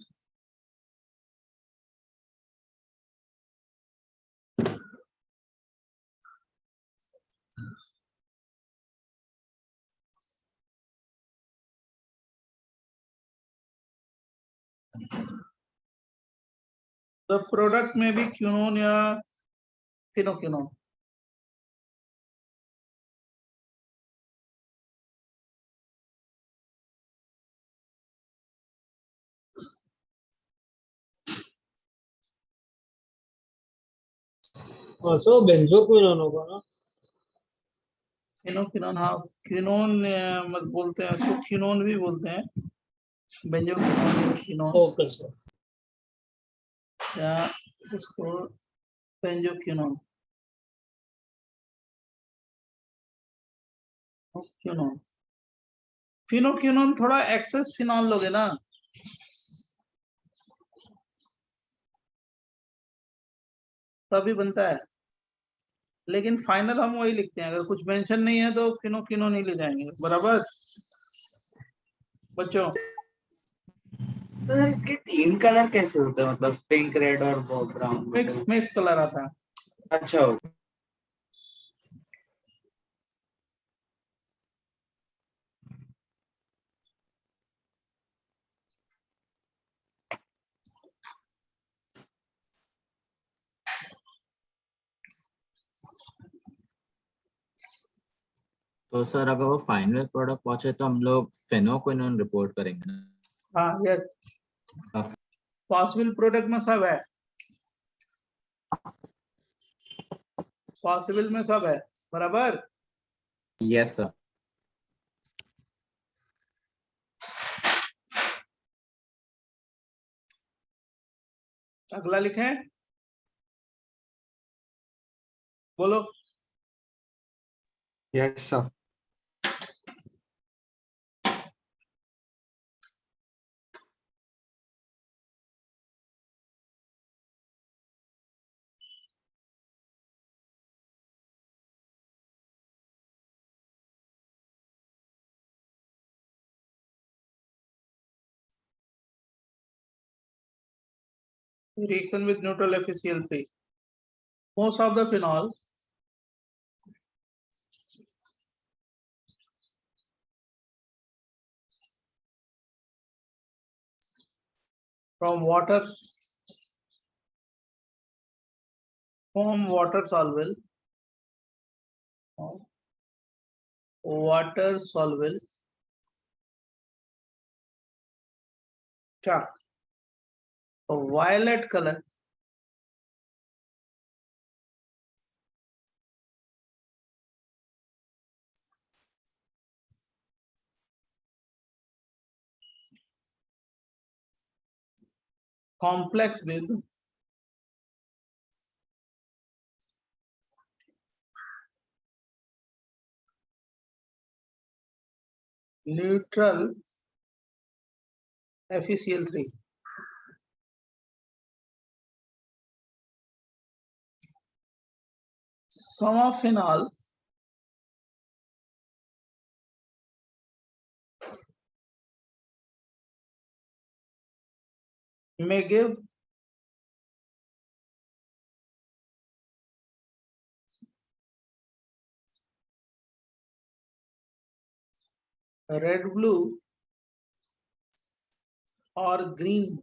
The product may be quinone या phenoquinone. सो benzoquinone होगा ना? फिनोक्विनोन, हाँ quinone मत बोलते हैं इसको, क्विनोन भी बोलते हैं, बेंजोक्विनोन, क्विनोन ओके सर। या इसको बेंजोक्विनोन, क्विनोन। फिनोक्विनोन थोड़ा एक्सेस फिनॉल लोगे ना, तभी बनता है, लेकिन फाइनल हम वही लिखते हैं, अगर कुछ मेंशन नहीं है तो फिनोक्विनोन ही ले जाएंगे, बराबर बच्चों? सर इसके 3 कलर कैसे होते हैं, मतलब पिंक, रेड और ब्राउन? मिक्स कलर आता है। अच्छा हो। तो सर अगर वो फाइनल प्रोडक्ट पहुंचे तो हम लोग फेनोक्विनोन रिपोर्ट करेंगे ना? हाँ यस, पॉसिबल प्रोडक्ट में सब है, पॉसिबल में सब है, बराबर? Yes sir. अगला लिखें, बोलो। Yes, sir. Reaction with neutral FeCl3. Most of the phenol from water soluble क्या, violet color complex with neutral FeCl3. Some of phenol may give red, blue or green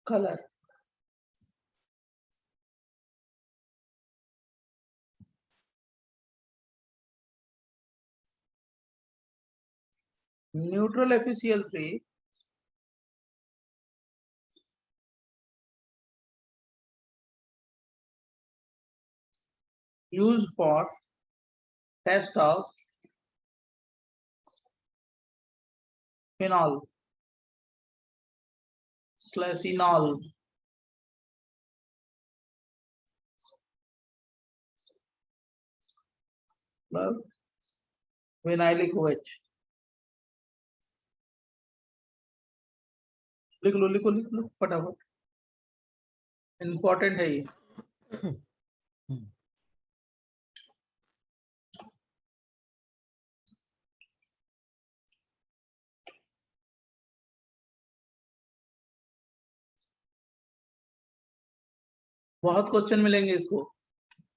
color. Neutral FeCl3 used for test of phenol / enol plus vinylic OH. लिख लो फटाफट, important है ये। बहुत question मिलेंगे, इसको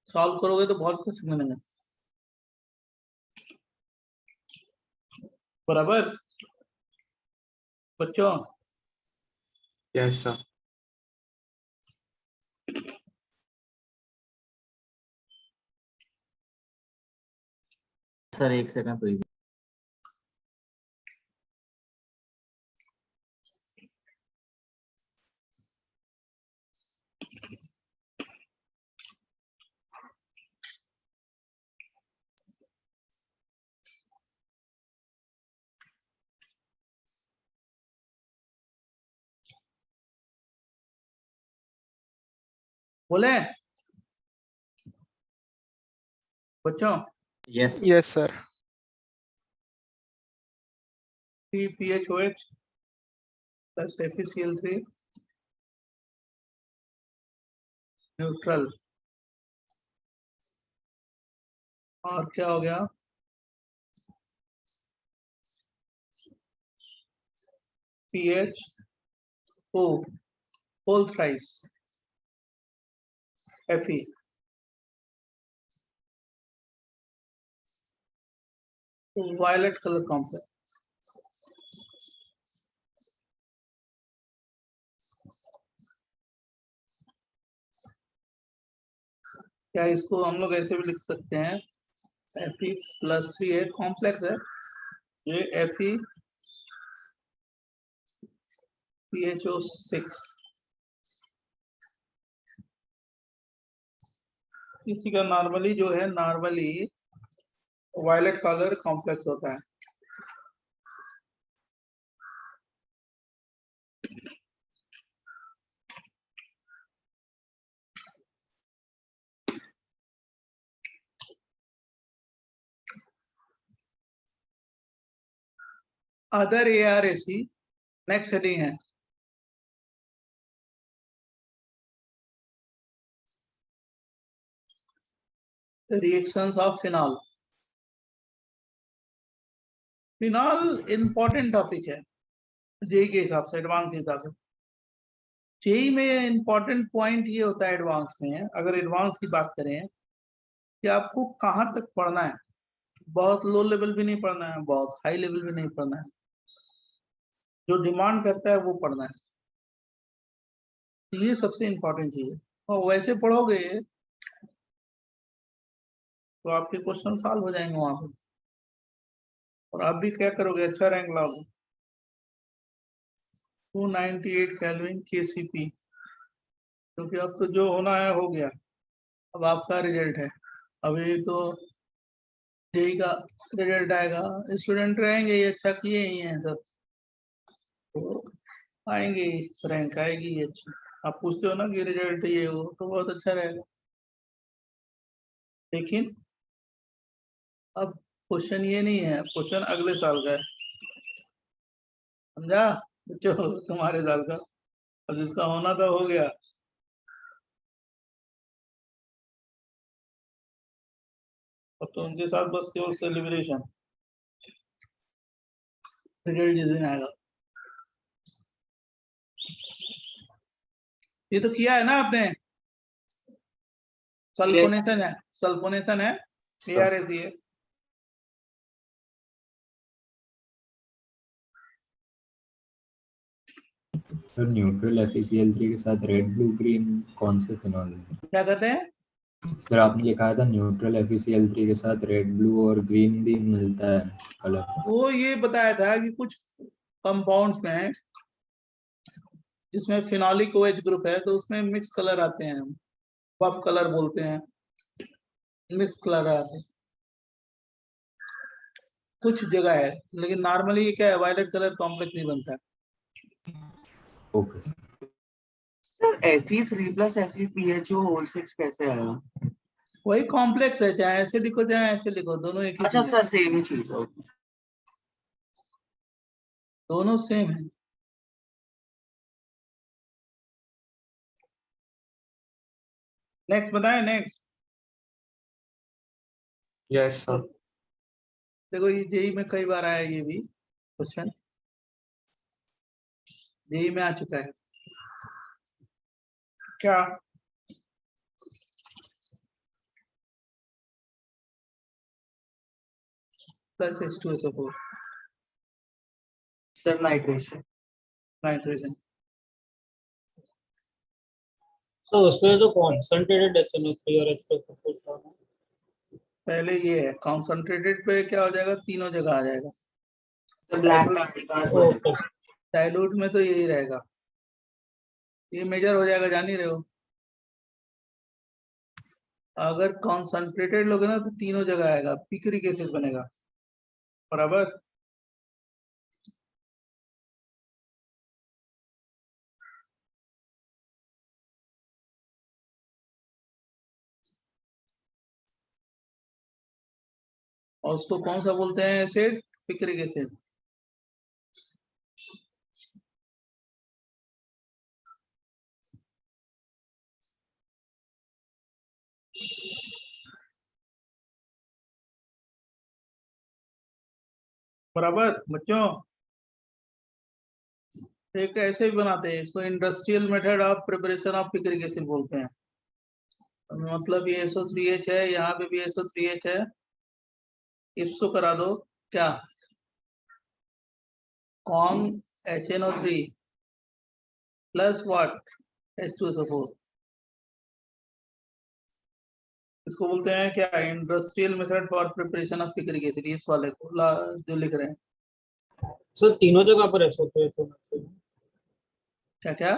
solve करोगे तो बहुत क्वेश्चन मिलेंगे। बराबर बच्चों? Yes, sir. सर एक सेकंड प्लीज। बोले बच्चों? Yes yes sir. PHOH plus FeCl3 neutral, और क्या हो गया? PHO whole thrice Fe violet color complex। क्या इसको हम लोग ऐसे भी लिख सकते हैं, Fe+3 है, कॉम्प्लेक्स है ये, FePHO6। किसी का नॉर्मली जो है, नॉर्मली वायलेट कलर कॉम्प्लेक्स होता है। अदर ARAC नेक्स्ट हेडिंग है, reactions of phenol. Phenol important topic है जेई के हिसाब से, एडवांस के हिसाब से। जेई में इंपॉर्टेंट पॉइंट ये होता है एडवांस में, अगर एडवांस की बात करें कि आपको कहाँ तक पढ़ना है। बहुत लो लेवल भी नहीं पढ़ना है, बहुत हाई लेवल भी नहीं पढ़ना है, जो डिमांड करता है वो पढ़ना है। ये सबसे इम्पोर्टेंट चीज है। और वैसे पढ़ोगे तो आपके क्वेश्चन सॉल्व हो जाएंगे वहां पर, और आप भी क्या करोगे, अच्छा रैंक लाओगे। 298 केल्विन KCP, क्योंकि अब तो जो होना है हो गया, अब आपका रिजल्ट है। अभी तो जेई का रिजल्ट आएगा, स्टूडेंट रहेंगे ये अच्छा किए ही हैं सब, तो आएंगे, रैंक आएगी ये अच्छी। आप पूछते हो ना कि रिजल्ट ये हो, तो बहुत अच्छा रहेगा। लेकिन अब क्वेश्चन ये नहीं है, क्वेश्चन अगले साल का है, समझा बच्चों? तुम्हारे साल का, अब जिसका होना था हो गया। अब तो उनके साथ बस केवल सेलिब्रेशन, रिजल्ट जिस दिन आएगा। ये तो किया है ना आपने, सल्फोनेशन है, सल्फोनेशन है, ARAC है। सर न्यूट्रल FeCl3 के साथ रेड ब्लू ग्रीन कौन से फिनॉल है? क्या कहते हैं? सर आपने ये कहा था न्यूट्रल FeCl3 के साथ रेड ब्लू और ग्रीन भी मिलता है कलर। वो ये बताया था कि कुछ कंपाउंड्स में है जिसमें फिनोलिक OH ग्रुप है तो उसमें मिक्स कलर आते हैं, बफ कलर बोलते हैं, मिक्स कलर आते हैं कुछ जगह है, लेकिन नॉर्मली ये क्या है, वायलेट कलर कॉम्प्लेक्स नहीं बनता है। Okay sir. Sir Fe3 plus FePHO whole 6 कैसे आया? वही कॉम्प्लेक्स है, चाहे ऐसे लिखो चाहे ऐसे लिखो, दोनों एक ही अच्छा चीज है, सर सेम ही चीज है। दोनों सेम है। नेक्स्ट बताएं, नेक्स्ट। Yes sir. देखो ये जेई में कई बार आया, ये भी क्वेश्चन जेई में आ चुका है। क्या plus H2SO4 sir nitration. Nitrogen. तो उसमें तो कॉन्सेंट्रेटेड HNO3 और H2SO4 पहले ये है कॉन्सेंट्रेटेड पे क्या हो जाएगा, तीनों जगह आ जाएगा। सर ब्लैक कार्टिकास ओके। डाइल्यूट में तो यही रहेगा, ये मेजर हो जाएगा, जान ही रहे हो। अगर कॉन्सेंट्रेटेड लोगे ना तो तीनों जगह आएगा, पिक्रिक एसिड बनेगा, बराबर। और उसको कौन सा बोलते हैं एसिड, पिक्रिक एसिड। बराबर बच्चों, एक ऐसे भी बनाते हैं इसको, industrial method of preparation of picric acid बोलते हैं। मतलब ये SO3H है, यहाँ पे भी SO3H है, इप्सो करा दो क्या, cone HNO3 plus what, H2SO4। इसको बोलते हैं क्या, industrial method for preparation of picric acid. इस वाले को जो लिख रहे हैं, सर तीनों जगह पर SO3H होना चाहिए। क्या क्या,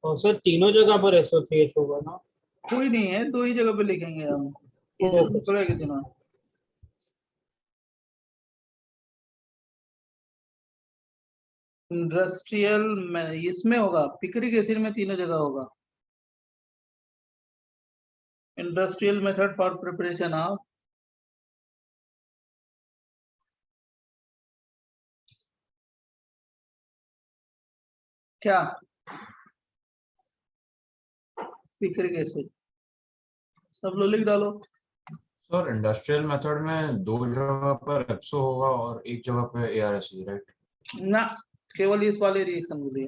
और सर तीनों जगह पर SO3H होगा ना? कोई नहीं है, दो ही जगह पे लिखेंगे हम, ये जरूरी ओके। पड़ेगा तीनों। इंडस्ट्रियल में इसमें होगा, पिक्रिक एसिड में तीनों जगह होगा। Industrial method for preparation of क्या, पिक्रिक एसिड। सब लोग लिख डालो। सर इंडस्ट्रियल मेथड में 2 जगह पर एप्सो होगा और 1 जगह पे ARS, राइट? ना, केवल इस वाले रिएक्शन के लिए,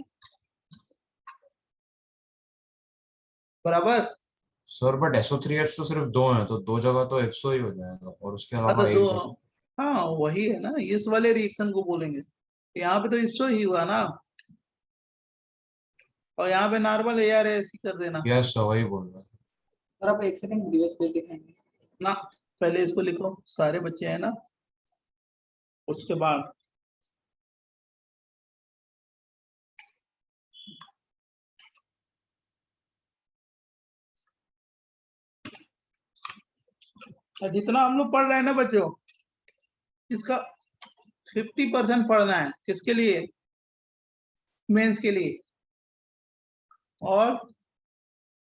बराबर। सर बट SO3H तो सिर्फ 2 हैं, तो 2 जगह तो एप्सो ही हो जाएगा और उसके हाँ अलावा तो 1 जगह। हाँ वही है ना, इस वाले रिएक्शन को बोलेंगे। यहाँ पे तो इसो ही हुआ ना, और यहाँ पे नॉर्मल ARS ही कर देना। यस सर, वही बोल रहा है। सर आप एक सेकंड प्रीवियस पेज दिखाएंगे? ना, पहले इसको लिखो, सारे बच्चे हैं ना, उसके बाद जितना हम लोग पढ़ रहे हैं ना बच्चों, इसका 50% पढ़ना है, किसके लिए, मेंस के लिए और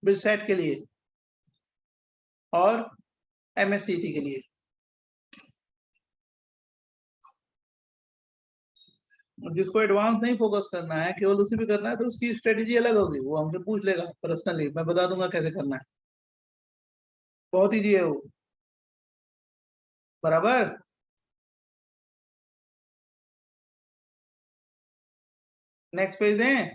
बिसेट के लिए और MSCT के लिए। जिसको एडवांस नहीं फोकस करना है, केवल उसी पे करना है, तो उसकी स्ट्रेटेजी अलग होगी, वो हमसे पूछ लेगा पर्सनली, मैं बता दूंगा कैसे करना है, बहुत ईजी है वो, बराबर। नेक्स्ट पेज दें।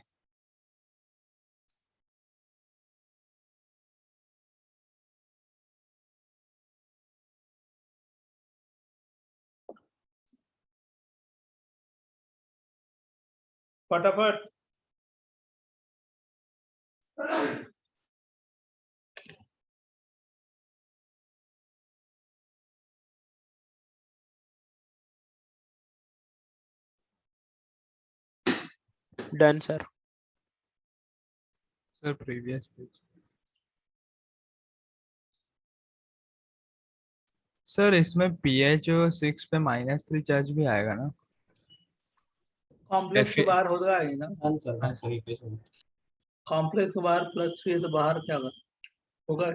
फटाफट। Done sir. Sir previous page. Sir इसमें पीएच 6 पे -3 चार्ज भी आएगा ना? कॉम्प्लेक्स के बाहर होगा ही ना, डन सर रिप्लेस हो गया। कॉम्प्लेक्स के बाहर +3 है तो बाहर क्या होगा?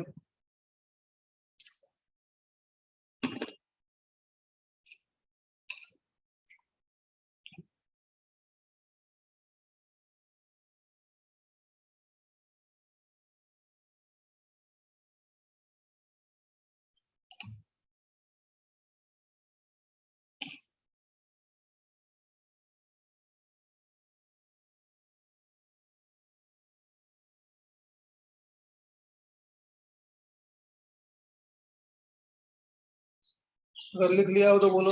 अगर लिख लिया हो तो बोलो।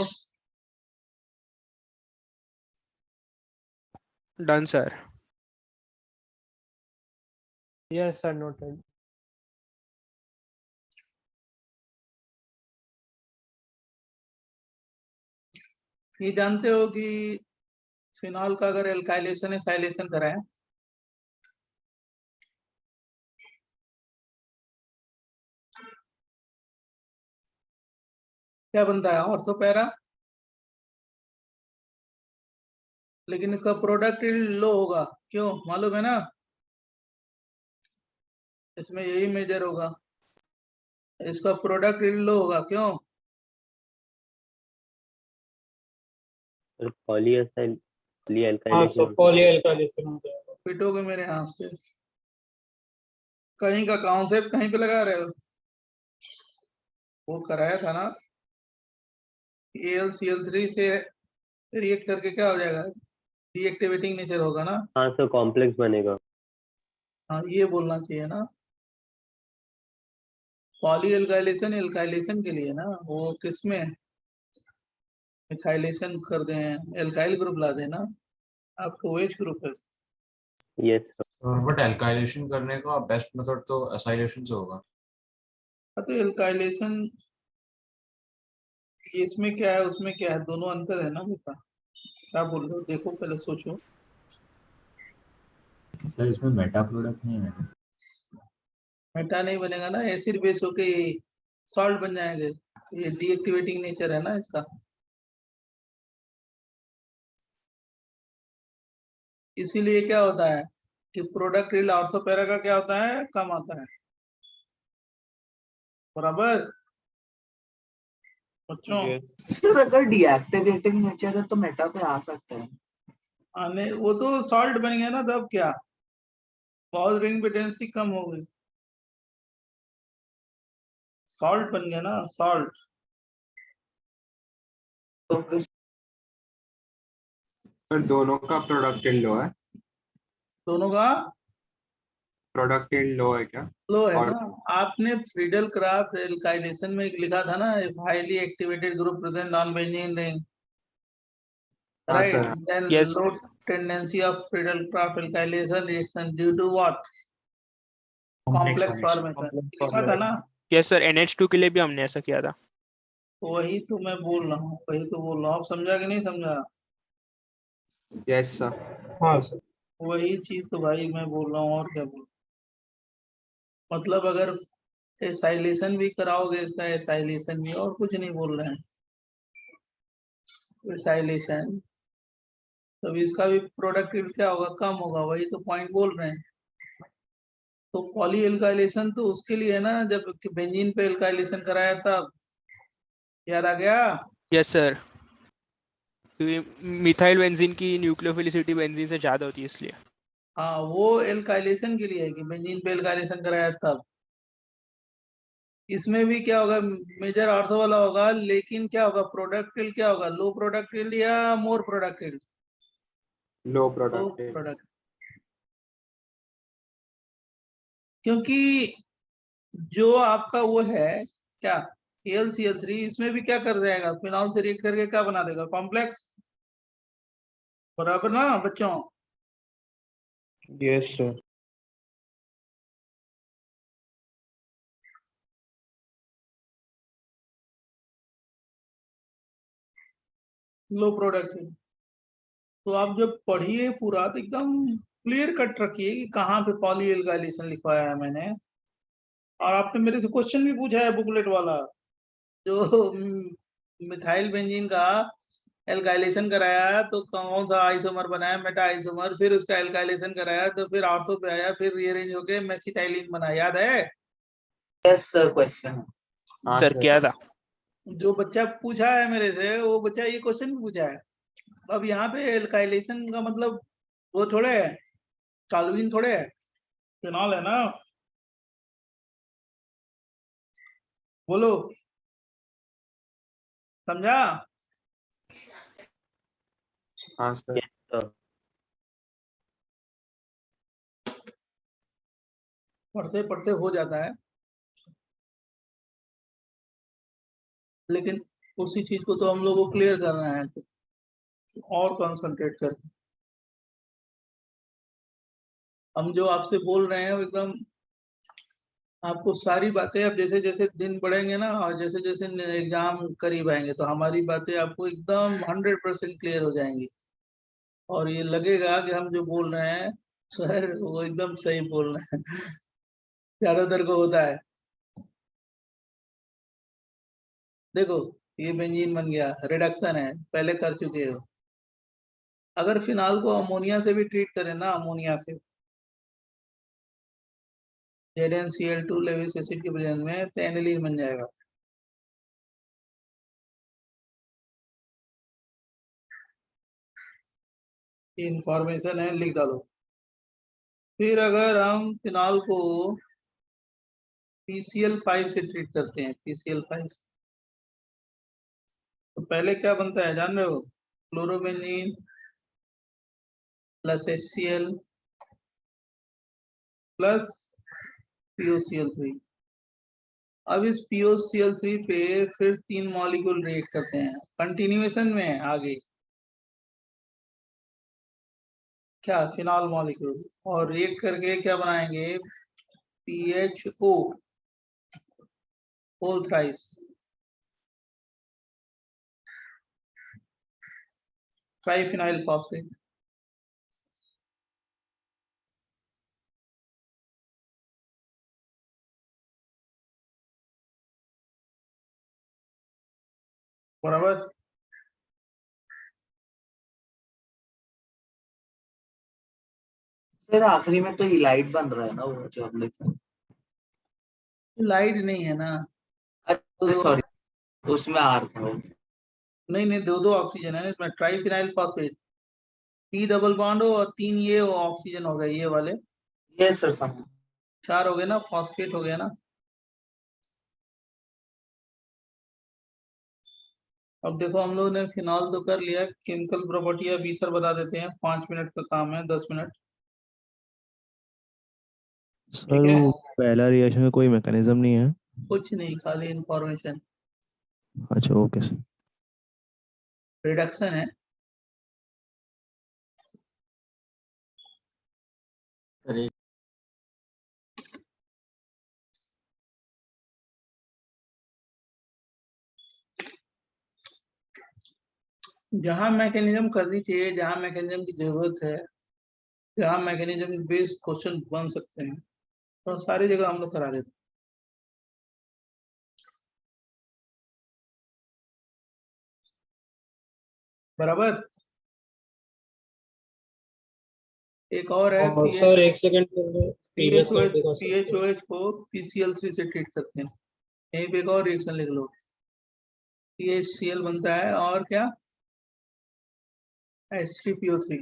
Done sir. Yes, sir, noted. ये जानते हो कि फिनॉल का अगर एल्काइलेशन है साइलेशन कराएं क्या बनता है? ऑर्थोपैरा, लेकिन इसका प्रोडक्ट लो होगा। क्यों मालूम है ना? इसमें यही मेजर होगा, इसका प्रोडक्ट लो होगा। क्यों? हाँ सर, पॉलीएल्काइलेशन हो जाएगा। पिटोगे मेरे हाथ से। कहीं का कॉन्सेप्ट कहीं पे लगा रहे हो? वो कराया था ना, AlCl3 से रिएक्ट करके क्या हो जाएगा? डीएक्टिवेटिंग नेचर होगा ना। हाँ सर, कॉम्प्लेक्स बनेगा। हाँ ये बोलना चाहिए ना। पॉलीएल्काइलेशन एल्काइलेशन के लिए ना, वो किसमें मिथाइलेशन कर दें, एल्काइल ग्रुप ला देना, आपको OH ग्रुप है। Yes sir. बट एल्काइलेशन करने का बेस्ट मेथड तो एसाइलेशन से होगा। तो एल्काइलेशन इसमें क्या है उसमें क्या है, दोनों अंतर है ना बेटा। क्या बोल रहे हो? देखो पहले सोचो। सर इसमें मेटा प्रोडक्ट नहीं है। मेटा नहीं बनेगा ना, एसिड बेस होके सॉल्ट बन जाएंगे। ये डीएक्टिवेटिंग नेचर है ना इसका। इसीलिए क्या होता है कि प्रोडक्ट यील्ड ऑर्थोपैरा का क्या होता है, कम आता है। बराबर बच्चों? सर अगर डीएक्टिवेटिंग नेचर है तो मेटा पे आ सकते हैं। आने वो तो सॉल्ट बन गया ना, तब क्या पॉज रिंग पे डेंसिटी कम हो गई, सॉल्ट बन गया ना, सॉल्ट। पर दोनों का प्रोडक्ट लो है, दोनों का प्रोडक्ट लो है क्या? लो है और ना। आपने फ्रीडल क्राफ्ट एल्काइलेशन में एक लिखा था ना, if highly activated group present on benzene ring, हाँ right, sir. then Yes. low tendency of Friedel Crafts alkylation reaction due to what? Complex formation लिखा था ना। यस सर, NH2 के लिए भी हमने ऐसा किया था। वही तो मैं बोल रहा हूँ, वही तो बोल रहा हूँ। आप समझा कि नहीं समझा? Yes sir. हाँ सर। वही चीज तो भाई मैं बोल रहा हूँ, और क्या बोल। मतलब अगर एसाइलेशन भी कराओगे, इसका एसाइलेशन भी, और कुछ नहीं बोल रहे हैं, एसाइलेशन तो इसका भी प्रोडक्ट क्या होगा, कम होगा। वही तो पॉइंट बोल रहे हैं। तो पॉली एल्काइलेशन तो उसके लिए है ना, जब बेंजीन पे एल्काइलेशन कराया तब। याद आ गया? यस सर, मिथाइल बेंजीन की न्यूक्लियोफिलिसिटी बेंजीन से ज्यादा होती है इसलिए। हाँ वो एल्काइलेशन के लिए है कि बेंजीन पे एल्काइलेशन कराया तब। इसमें भी क्या होगा, मेजर ऑर्थो वाला होगा, लेकिन क्या होगा, प्रोडक्ट क्या होगा, लो प्रोडक्ट या मोर प्रोडक्ट? लो लो प्रोडक्ट। प्रोडक्ट। क्योंकि जो आपका वो है क्या, AlCl3, इसमें भी क्या कर जाएगा, फिनॉल से रिएक्ट करके क्या बना देगा, कॉम्प्लेक्स। बराबर ना बच्चों? Yes sir. Low product. तो आप जब पढ़िए पूरा तो एकदम क्लियर कट रखिए कि कहाँ पे पॉली एल्काइलेशन लिखवाया है मैंने। और आपने मेरे से क्वेश्चन भी पूछा है बुकलेट वाला, जो मिथाइल बेंजीन का एल्काइलेशन कराया तो कौन सा आइसोमर बनाया, मेटा आइसोमर, फिर उसका एल्काइलेशन कराया तो फिर ऑर्थो पे आया, फिर रीअरेंज होके मेसिटाइलिन बना, याद है? यस सर, क्वेश्चन हाँ सर सर। क्या था? जो बच्चा पूछा है मेरे से वो बच्चा ये क्वेश्चन भी पूछा है। अब यहाँ पे एल्काइलेशन का मतलब वो थोड़े है, टॉलुइन थोड़े है, फिनॉल है ना। बोलो, समझा? हाँ सर। Yes, sir. पढ़ते पढ़ते हो जाता है, लेकिन उसी चीज को तो हम लोग को क्लियर करना है, और कंसंट्रेट करके हम जो आपसे बोल रहे हैं वो एकदम आपको सारी बातें, अब जैसे जैसे दिन बढ़ेंगे ना और जैसे जैसे एग्जाम करीब आएंगे तो हमारी बातें आपको एकदम 100% क्लियर हो जाएंगी, और ये लगेगा कि हम जो बोल रहे हैं सर वो एकदम सही बोल रहे हैं। ज्यादातर को होता है। देखो ये बेंजीन बन गया, रिडक्शन है, पहले कर चुके हो। अगर फिनाल को अमोनिया से भी ट्रीट करें ना, अमोनिया से ZnCl2 लेविस एसिड के प्रेजेंस में तो एनिलीन बन जाएगा। इंफॉर्मेशन है, लिख डालो। फिर अगर हम फिनाल को PCl5 से ट्रीट करते हैं, PCl5 तो पहले क्या बनता है जान रहे हो? Chlorobenzene plus HCl plus POCl3। अब इस POCl3 पे फिर 3 मॉलिक्यूल रिएक्ट करते हैं कंटिन्यूएशन में आगे, क्या फिनॉल मॉलिक्यूल, और रिएक्ट करके क्या बनाएंगे? PHO whole thrice, triphenyl phosphate. बराबर। सर आखिरी में तो इलाइट बन रहा है ना, वो जो हमने लाइट नहीं है ना, सॉरी उसमें आर था वो। नहीं नहीं, दो ऑक्सीजन है ना इसमें, triphenyl phosphate, P double bond हो और 3 ये ऑक्सीजन हो गए, ये वाले यस सर, समझ 4 हो गए ना, फॉस्फेट हो गया ना। अब देखो हम लोग ने फिनॉल तो कर लिया, केमिकल प्रॉपर्टी अब ईथर बता देते हैं, 5 मिनट का काम है, 10 मिनट। सर ठीक है, वो पहला रिएक्शन में कोई मैकेनिज्म नहीं है? कुछ नहीं, खाली इंफॉर्मेशन। अच्छा ओके सर। रिडक्शन है, जहां मैकेनिज्म करनी चाहिए, जहां मैकेनिज्म की जरूरत है, जहां मैकेनिज्म बेस्ड क्वेश्चन बन सकते हैं, तो सारी जगह हम लोग करा देते हैं। बराबर। एक और है और सर एक सेकंड के लिए प्रीवियस स्लाइड दिखा सकते हैं? PHOH को PCl3 से ट्रीट करते हैं। यहीं पे एक और रिएक्शन लिख लो, PHCl बनता है और क्या? H3PO3।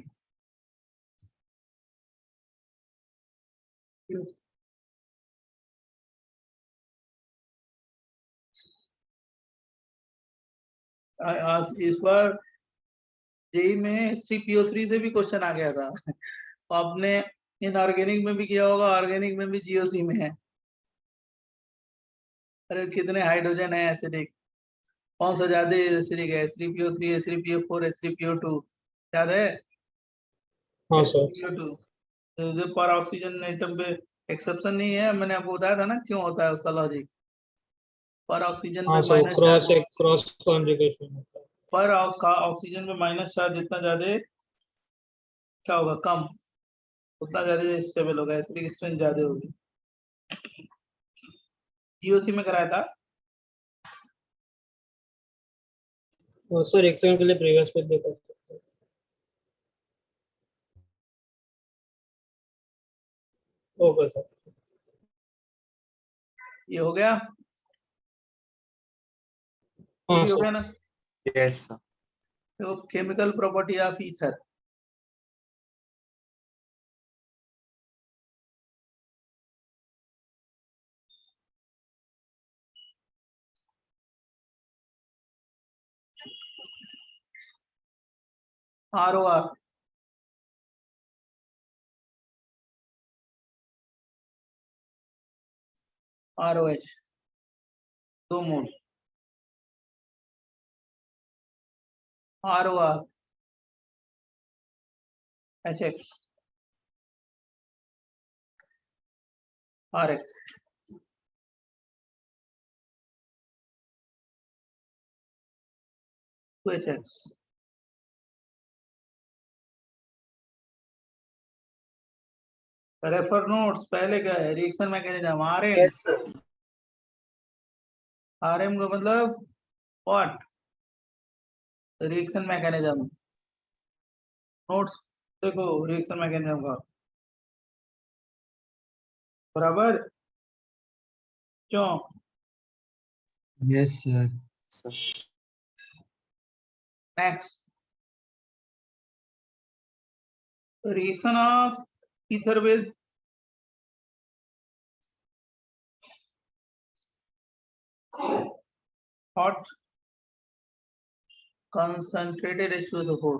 आज इस बार जेई में H3PO3 से भी क्वेश्चन आ गया था। आपने इनऑर्गेनिक में भी किया होगा, ऑर्गेनिक में भी GOC में है। अरे कितने हाइड्रोजन है एसिडिक, कौन सा ज्यादा एसिडिक है? H3PO3, H3PO4, H3PO2, याद है? हाँ सर। H3PO2 पर ऑक्सीजन एटम पे एक्सेप्शन नहीं है, मैंने आपको बताया था ना क्यों होता है उसका लॉजिक। पर ऑक्सीजन हाँ पे सर, माइनस क्रॉस कॉन्जुगेशन होता है। पर ऑक्सीजन पे माइनस चार्ज जितना ज्यादा क्या होगा? कम, उतना ज्यादा स्टेबल होगा, एसिडिक स्ट्रेंथ ज्यादा होगी। जीओसी में कराया था। सर एक सेकंड के लिए प्रीवियस पेज देखो। Okay sir. ये हो गया, ये हाँ भी हो सर। गया ना? Yes sir. तो chemical property of ether, ROR, ROH, 2 mole, ROR, HX, RX, two HX। Refer notes, पहले क्या है? Reaction mechanism, RM. Yes sir. RM का मतलब व्हाट? Reaction mechanism. नोट्स देखो रिएक्शन मैकेनिज्म का, बराबर? क्यों? Yes sir. Next, reaction of ether with hot concentrated H2SO4,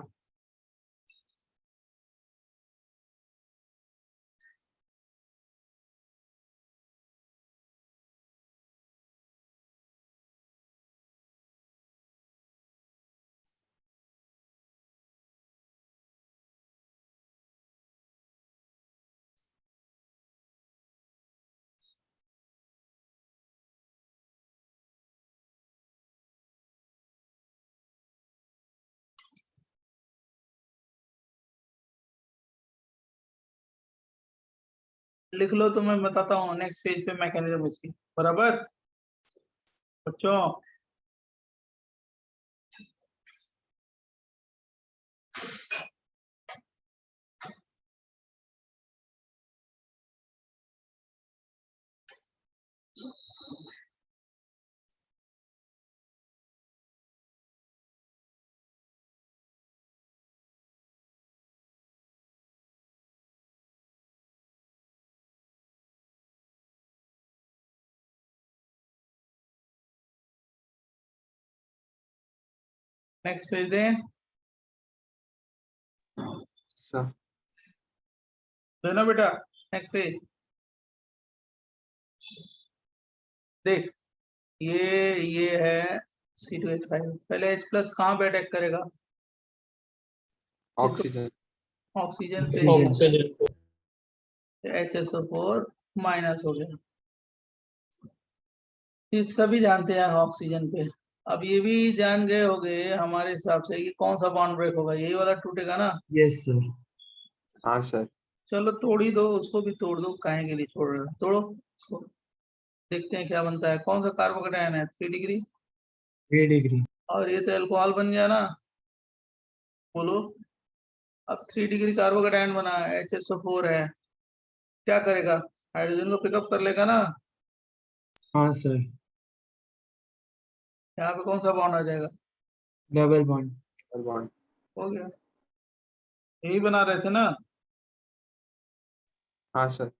लिख लो तो मैं बताता हूँ नेक्स्ट पेज पे मैकेनिज्म इसकी, बराबर बच्चों? नेक्स्ट पेज दें सर। देना बेटा, नेक्स्ट पेज देख। ये है C2H5, पहले H प्लस कहाँ पे अटैक करेगा? ऑक्सीजन। ऑक्सीजन पे। ऑक्सीजन। HSO4 माइनस हो गया, ये सभी जानते हैं ऑक्सीजन पे। अब ये भी जान गए होंगे हमारे हिसाब से कि कौन सा बॉन्ड ब्रेक होगा, यही वाला टूटेगा ना? Yes sir. हाँ सर। चलो तोड़ ही दो, उसको भी तोड़ दो, काहे के लिए छोड़ रहे हो? तोड़ो उसको, देखते हैं क्या बनता है। कौन सा कार्बोकेटायन है? 3 डिग्री। 3 डिग्री। और ये तो अल्कोहल बन गया ना, बोलो। अब 3 डिग्री कार्बोकेटायन बना है, HSO4 है, क्या करेगा? हाइड्रोजन को पिकअप कर लेगा ना? हाँ सर। यहाँ पे कौन सा बॉन्ड आ जाएगा? Double bond. Double bond. हो गया, यही बना रहे थे ना? हाँ सर।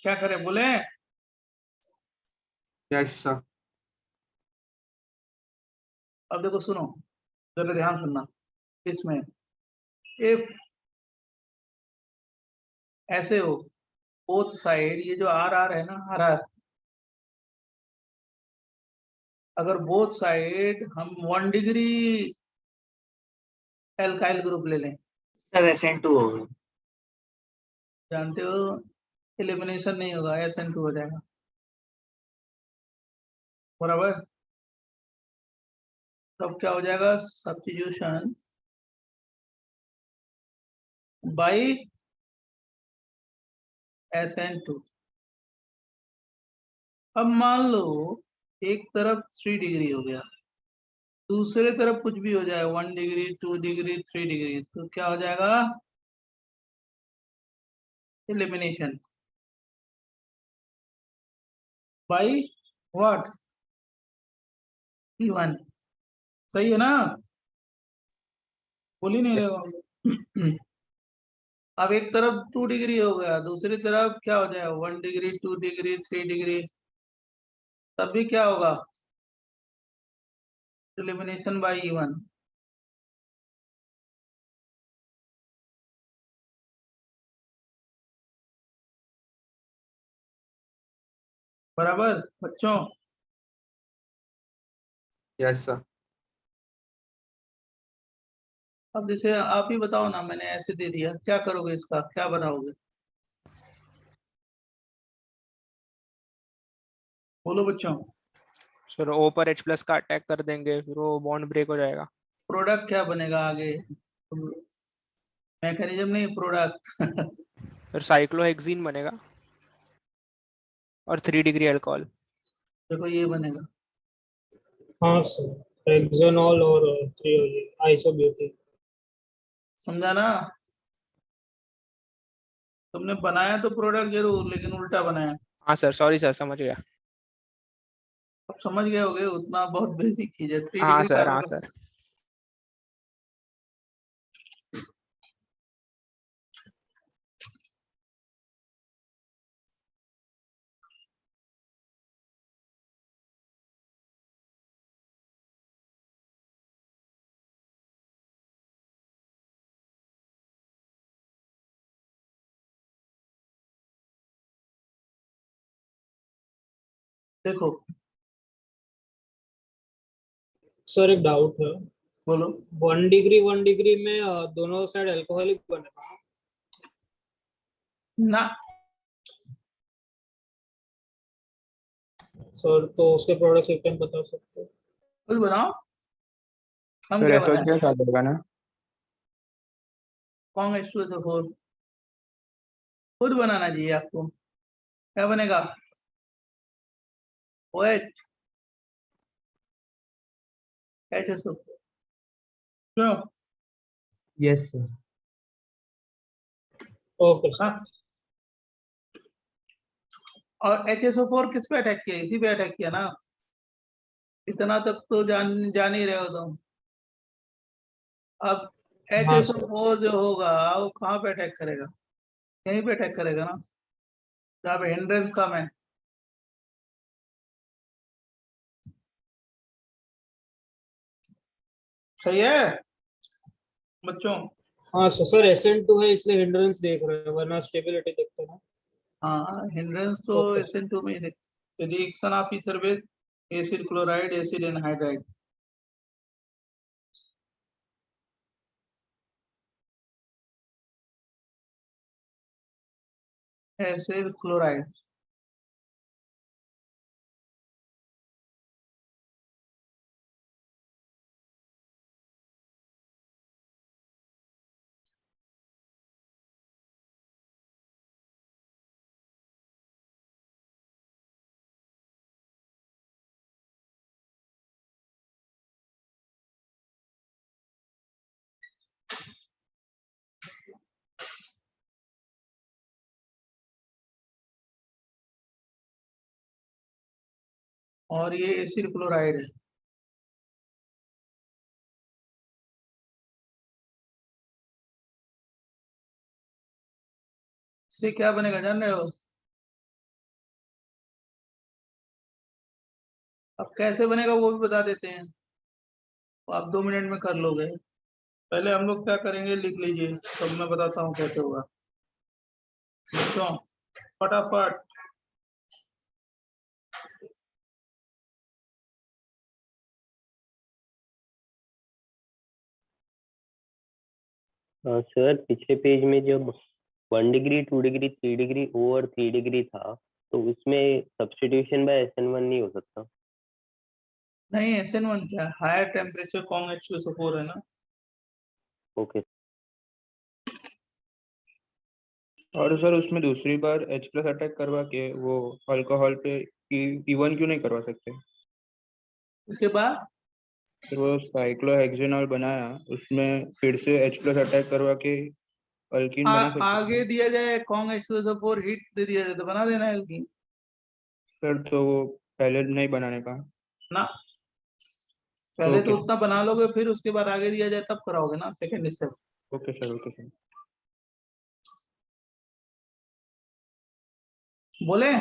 क्या करें बोले? Yes sir. अब देखो सुनो, जरा ध्यान सुनना। इसमें इफ ऐसे हो बोथ साइड, ये जो आर आर है ना, आर आर, अगर बोथ साइड हम 1 डिग्री एल्काइल ग्रुप ले लें, सर SN2 होगा। जानते हो एलिमिनेशन नहीं होगा, SN2 हो जाएगा, बराबर। तब क्या हो जाएगा? Substitution by SN2। अब मान लो एक तरफ 3 डिग्री हो गया, दूसरे तरफ कुछ भी हो जाए, 1 डिग्री, 2 डिग्री, 3 डिग्री, तो क्या हो जाएगा? Elimination by what? P1। सही है ना? बोल ही नहीं रहे हो। अब एक तरफ 2 डिग्री हो गया, दूसरी तरफ क्या हो जाएगा? 1 डिग्री, 2 डिग्री, 3 डिग्री, तब भी क्या होगा? Elimination by E1। बराबर बच्चों? Yes sir. अब जैसे आप ही बताओ ना, मैंने ऐसे दे दिया, क्या करोगे? इसका क्या बनाओगे? बोलो बच्चों। सर O पर H प्लस का अटैक कर देंगे, फिर वो बॉन्ड ब्रेक हो जाएगा। प्रोडक्ट क्या बनेगा आगे? मैकेनिज्म नहीं, प्रोडक्ट। फिर साइक्लोहेक्सीन बनेगा और 3 डिग्री अल्कोहल। देखो ये बनेगा। हाँ सर, हेक्सेनॉल और थ्रियोलीन आइसोब्यूटेन। समझा ना? तुमने बनाया तो प्रोडक्ट जरूर, लेकिन उल्टा बनाया। हाँ सर, सॉरी सर, समझ गया। अब समझ गए होगे, उतना बहुत बेसिक चीज है। थ्री हाँ डिग्री सर, हाँ कार्बन। सर। देखो सर एक डाउट है। बोलो। 1 डिग्री में दोनों साइड अल्कोहलिक बनेगा ना, सर, तो उसके प्रोडक्ट्स एक टाइम बता सकते हो? खुद बनाओ। हम फिर क्या बनाए? SO2 आ जाएगा ना? कौन H2SO4? खुद बनाना चाहिए आपको। क्या बनेगा? OH, HSO4। क्यों? Yes sir. Okay sir. हाँ। और HSO4 किस पे अटैक किया? इसी पे अटैक किया ना। इतना तक तो जान ही रहे हो तुम। अब हाँ सर। HSO4 जो होगा वो कहाँ पे अटैक करेगा? यहीं पे अटैक करेगा ना, जहाँ पे हिंड्रेंस कम है। सही है बच्चों? हाँ सर, सर SN2 है इसलिए हिंड्रेंस देख रहे हैं, वरना स्टेबिलिटी देखते हैं ना। हाँ, हिंड्रेंस तो ओके सर। SN2 में ही देखते। Reaction of ether with acid chloride, acid anhydride. Acid chloride. और ये एसिड क्लोराइड है। इससे क्या बनेगा जान रहे हो? अब कैसे बनेगा वो भी बता देते हैं, तो आप 2 मिनट में कर लोगे। पहले हम लोग क्या करेंगे, लिख लीजिए, तब मैं बताता हूँ कैसे होगा। बच्चों फटाफट। सर पिछले पेज में जब 1 डिग्री 2 डिग्री 3 डिग्री ओ और 3 डिग्री था, तो उसमें सब्स्टिट्यूशन बाय SN1 नहीं हो सकता? नहीं, SN1 क्या, हायर टेम्परेचर कॉन्ग H2SO4 है ना। ओके। और सर उसमें दूसरी बार H+ अटैक करवा के वो अल्कोहल पे E1 क्यों नहीं करवा सकते? उसके बाद फिर वो साइक्लोहेक्सेनॉल बनाया, उसमें फिर से H+ अटैक करवा के अल्कीन बना सकते आगे दिया जाए कॉन्ग H2SO4 हीट दे दिया जाए तो बना देना एल्कीन सर, तो वो पहले नहीं बनाने का? ना। पहले तो ओके उतना बना लोगे, फिर उसके बाद आगे दिया जाए तब कराओगे ना, second step. Okay sir, okay sir. बोले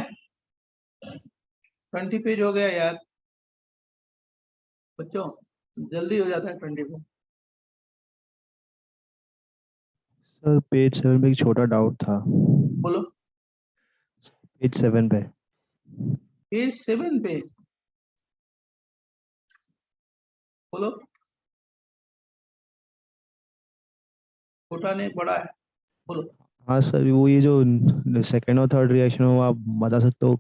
20 पेज हो गया यार बच्चों, जल्दी हो जाता है 20 पे। सर पेज 7 पे एक छोटा डाउट था। बोलो। पेज 7 पे। पेज 7 पे बोलो। छोटा नहीं बड़ा है, बोलो। हाँ सर, वो ये जो सेकंड और थर्ड रिएक्शन हो, आप बता सकते हो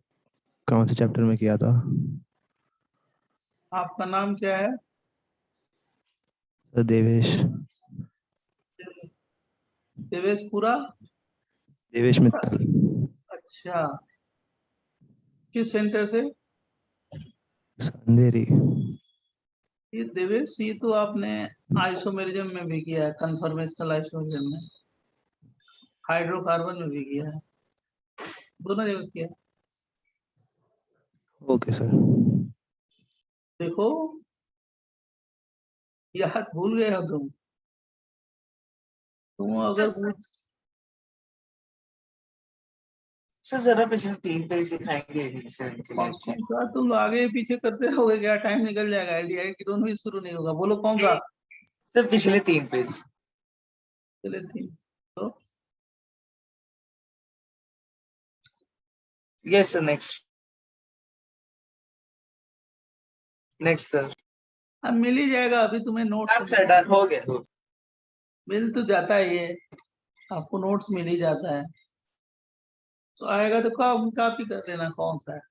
कौन से चैप्टर में किया था? आपका नाम क्या है? सर देवेश। देवेश पूरा। देवेश मित्तल। अच्छा, किस सेंटर से? अंधेरी। ये देवेश, ये तो आपने आइसोमेरिज्म में भी किया है, कन्फर्मेशनल आइसोमेरिज्म में, हाइड्रोकार्बन में भी किया है, दोनों जगह किया है। Okay sir. देखो, याद भूल गए हो तुम अगर पूछ। सर जरा पिछले 3 पेज दिखाएंगे कौन सा तुम आगे पीछे करते रहोगे क्या, टाइम निकल जाएगा। एलडीआई की दोनों ही शुरू नहीं होगा, बोलो कौन सा। सर पिछले 3 पेज। चले 3 तो yes sir, next next sir. अब मिल ही जाएगा, अभी तुम्हें नोट्स सर डन हो गया। मिल तो जाता ही है, आपको नोट्स मिल ही जाता है, तो आएगा तो कॉपी कर लेना कौन सा है।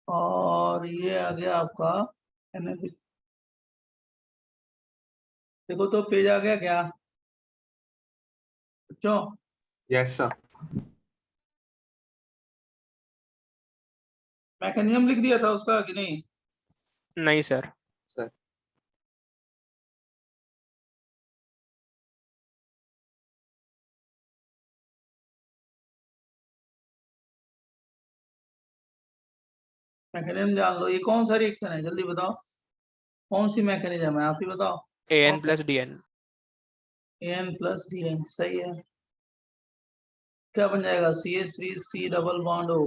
और ये आ गया आपका NF। देखो तो पेज आ गया क्या बच्चों? Yes sir. मैकेनिज्म लिख दिया था उसका कि नहीं? नहीं सर। सर मैकेनिज्म जान लो, ये कौन सा रिएक्शन है जल्दी बताओ, कौन सी मैकेनिज्म है, आप ही बताओ। AN + DN। AN + DN सही है। क्या बन जाएगा? CH3 double bond O।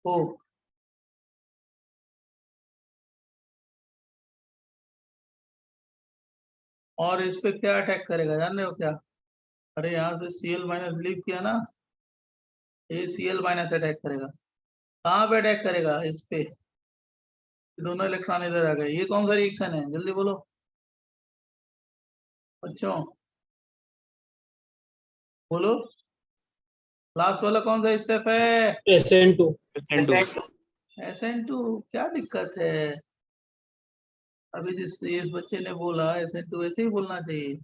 ओ और इस पे क्या अटैक करेगा जान रहे हो क्या? अरे यहाँ से Cl- लीव किया ना, ये Cl- अटैक करेगा। कहाँ पे अटैक करेगा? इस पे। दोनों इलेक्ट्रॉन इधर आ गए, ये कौन सा रिएक्शन है जल्दी बोलो बच्चों, बोलो। लास्ट वाला कौन सा स्टेप है? SN2। SN2। SN2 क्या दिक्कत है? अभी इस बच्चे ने बोला SN2 ऐसे ही बोलना चाहिए,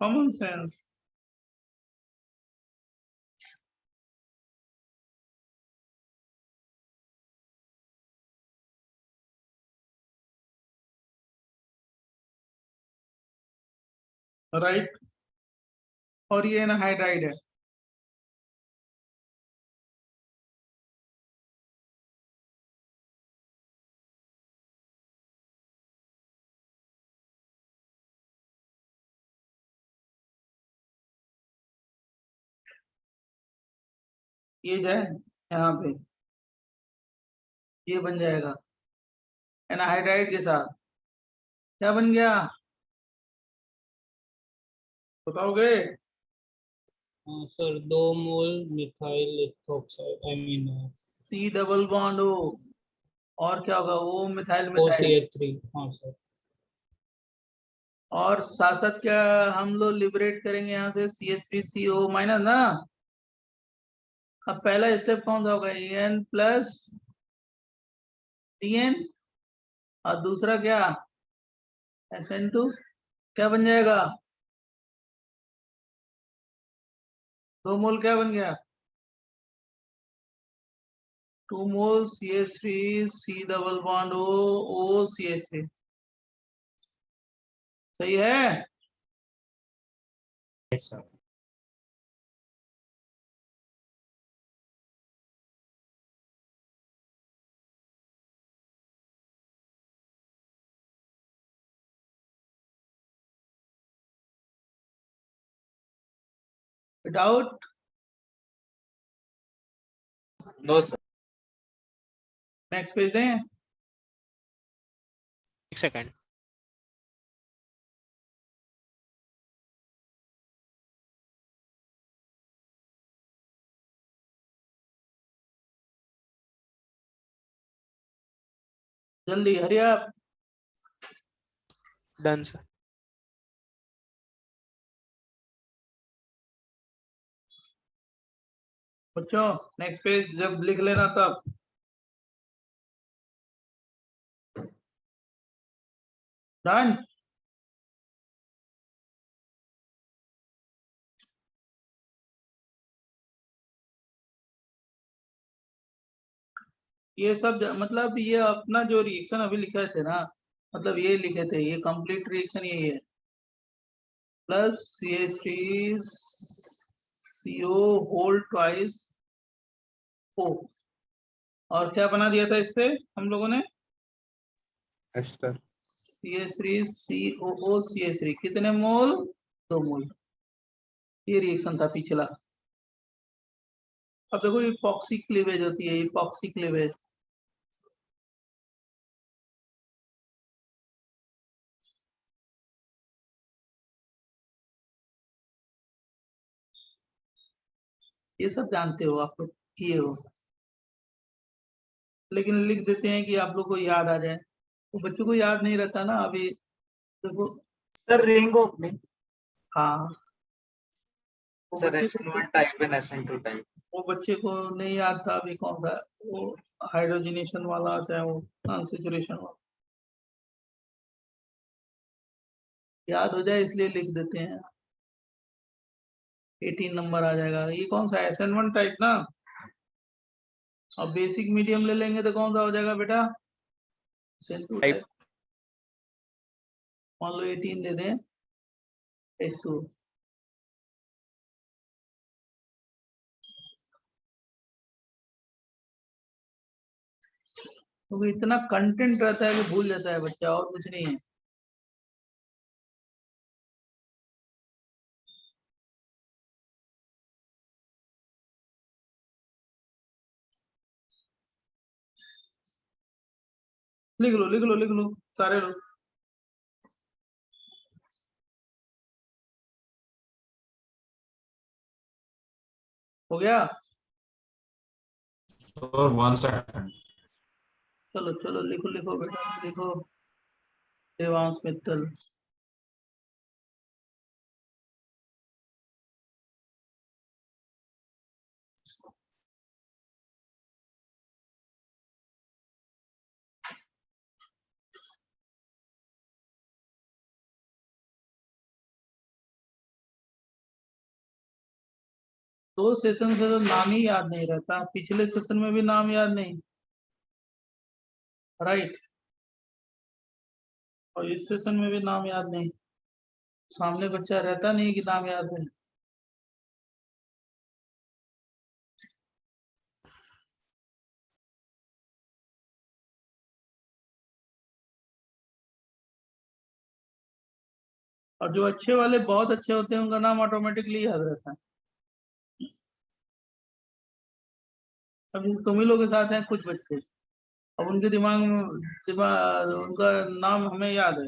कॉमन सेंस। राइट, और ये एनहाइड्राइड है। ये जाए यहाँ पे, ये बन जाएगा एनहाइड्राइड के साथ। क्या बन गया बताओगे? हाँ sir, 2 mole methyl ethoxide, I mean C double bond O, और क्या होगा? O methyl methyl, OCH3। हाँ सर। और साथ साथ क्या हम लोग लिबरेट करेंगे यहाँ से CH3CO माइनस ना। अब पहला स्टेप कौन सा होगा? En प्लस Dn, और दूसरा क्या? SN2। क्या बन जाएगा? 2 मोल क्या बन गया? 2 mole CH3 C double bond O CH3। सही है? Yes sir. Doubt? No sir. Next page दें। एक सेकंड। जल्दी हरी आप। Done sir. बच्चों नेक्स्ट पेज जब लिख लेना तब। डन। ये सब मतलब ये अपना जो रिएक्शन अभी लिखे थे ना, मतलब ये लिखे थे, ये कंप्लीट रिएक्शन यही है, plus CH3CO whole twice O, और क्या बना दिया था इससे हम लोगों ने? एस्टर। CH3COO CH3 कितने मोल? 2 मोल। ये रिएक्शन था पिछला। अब देखो इपॉक्सी क्लीवेज होती है, इपॉक्सी क्लीवेज। ये सब जानते हो, आप लोग किए हो, लेकिन लिख देते हैं कि आप लोग को याद आ जाए। तो बच्चों को याद नहीं रहता ना अभी। देखो सर रिंग ओपनिंग। हाँ, वो सर बच्चे को SN1 type and SN2 type. वो बच्चे को नहीं याद था अभी कौन सा वो हाइड्रोजनेशन वाला, चाहे वो अनसेचुरेशन वाला। याद हो जाए इसलिए लिख देते हैं। 18 नंबर आ जाएगा। ये कौन सा? SN1 टाइप ना। अब बेसिक मीडियम ले लेंगे तो कौन सा हो जाएगा बेटा? SN2 type. टाइप। मान लो 18 दे दें, H2। क्योंकि इतना कंटेंट रहता है कि भूल जाता है बच्चा, और कुछ नहीं है। लिख लो लिख लो लिख लो सारे लोग। हो गया? Sir 1 second. चलो चलो लिखो लिखो बेटा लिखो। देवांश मित्तल। दो सेशन से तो नाम ही याद नहीं रहता, पिछले सेशन में भी नाम याद नहीं, राइट, और इस सेशन में भी नाम याद नहीं, सामने बच्चा रहता नहीं कि नाम याद नहीं। और जो अच्छे वाले बहुत अच्छे होते हैं उनका नाम ऑटोमेटिकली याद रहता है। अभी तुम ही लोग के साथ हैं कुछ बच्चे, अब उनके दिमाग उनका नाम हमें याद है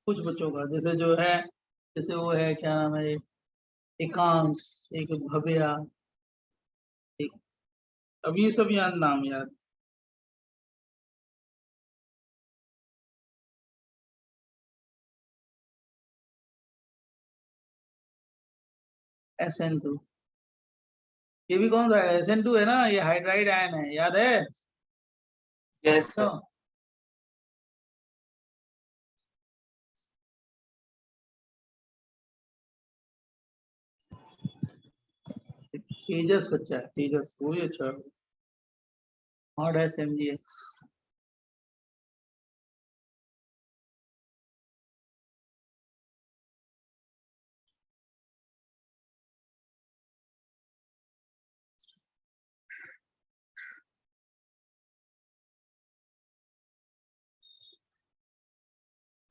कुछ बच्चों का, जैसे जो है, जैसे वो है क्या नाम है, एकांश, एक भव्या, एक, अब ये सब याद नाम याद। SN2, ये भी कौन सा है, SN2 है ना, ये हाइड्राइड आयन है, याद है? Yes sir. तेजस बच्चा है, तेजस, वो भी अच्छा है, हार्ड है, SMG है।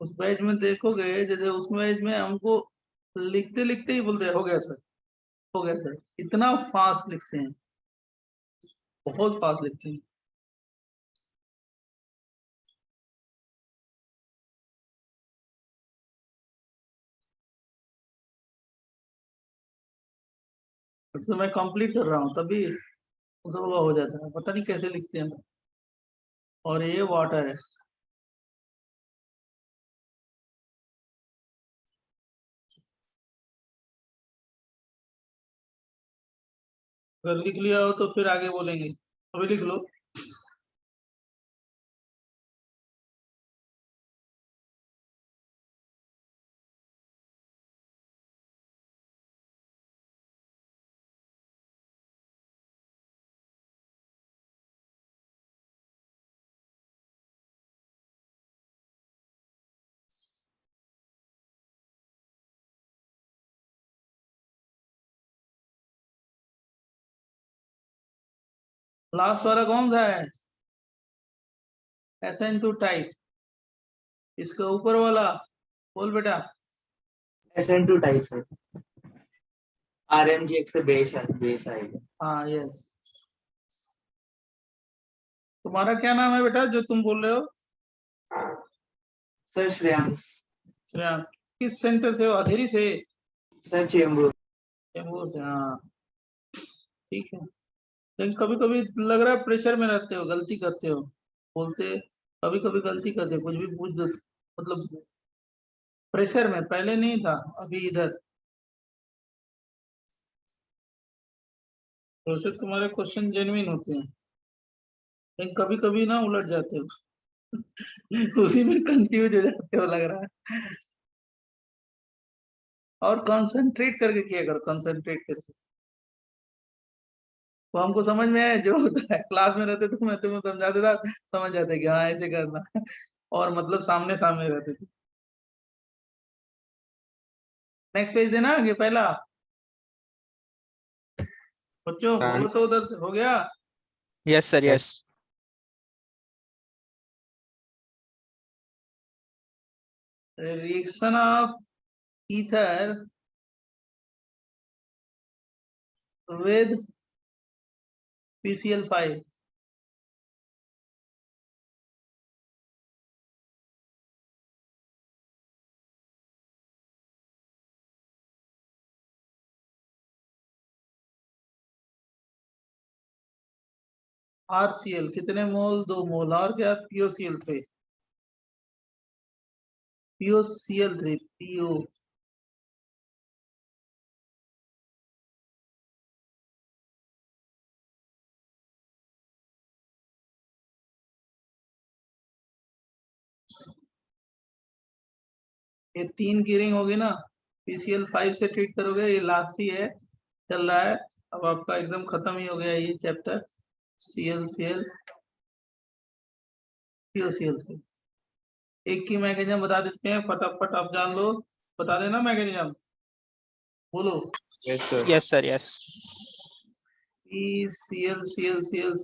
उस बैच में देखोगे, जैसे उस बैच में हमको लिखते लिखते ही बोलते हैं, हो गया सर, हो गया सर, इतना फास्ट लिखते हैं, बहुत फास्ट लिखते हैं। तो मैं कंप्लीट कर रहा हूँ तभी उस सब हो जाता है, पता नहीं कैसे लिखते हैं। और ये वाटर है, अगर लिख लिया हो तो फिर आगे बोलेंगे, अभी लिख लो। लास्ट वाला कौन सा है, SN2 टाइप, इसके ऊपर वाला बोल बेटा। SN2 टाइप सर, RMGX से बेस आएगा। हाँ यस। तुम्हारा क्या नाम है बेटा जो तुम बोल रहे हो? सर श्रेयांश। श्रेयांश, किस सेंटर से हो, अधेरी से? सर चेंबूर। चेंबूर से, हाँ ठीक है। लेकिन कभी कभी लग रहा है प्रेशर में रहते हो, गलती करते हो, बोलते कभी कभी गलती करते हो, कुछ भी पूछ दो, मतलब प्रेशर में, पहले नहीं था अभी इधर, वैसे तुम्हारे क्वेश्चन जेन्युइन होते हैं, लेकिन कभी कभी ना उलट जाते हो उसी में कंफ्यूज हो जाते हो लग रहा है। और कंसंट्रेट करके किया करो, कंसंट्रेट करके, तो हमको समझ में आया जो होता है, क्लास में रहते तो मैं तुम्हें समझा देता, समझ जाते कि हाँ ऐसे करना और मतलब सामने सामने रहते थे। नेक्स्ट पेज देना ये पहला, बच्चों बोलो तो उधर से हो गया। Yes sir yes. Reaction of ether with PCl5, RCl कितने मोल, 2 मोल, और क्या POCl3, POCl3, PO ये 3 की रिंग होगी ना, PCl5 से ट्रीट करोगे, ये लास्ट ही है, चल रहा है, अब आपका एकदम खत्म ही हो गया ये चैप्टर ClCl PuCl से। एक की मैकेनिज्म बता देते हैं, फटाफट आप जान लो, बता देना मैकेनिज्म, बोलो। Yes sir. Yes sir yes. ClCl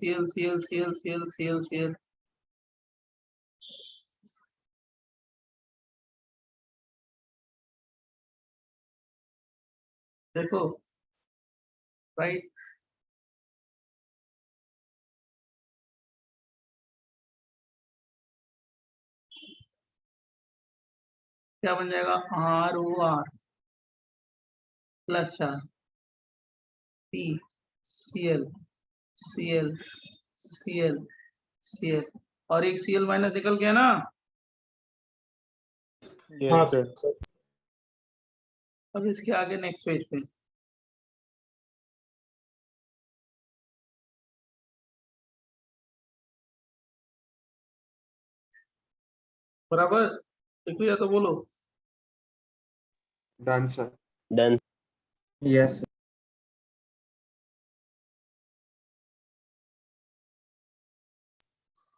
देखो राइट, क्या बन जाएगा ROR प्लस चार PCl Cl Cl Cl और एक Cl माइनस निकल गया ना। हाँ यस सर। सर। अब इसके आगे नेक्स्ट पेज पे बराबर, लिख लिया तो बोलो। Done sir. Done. Yes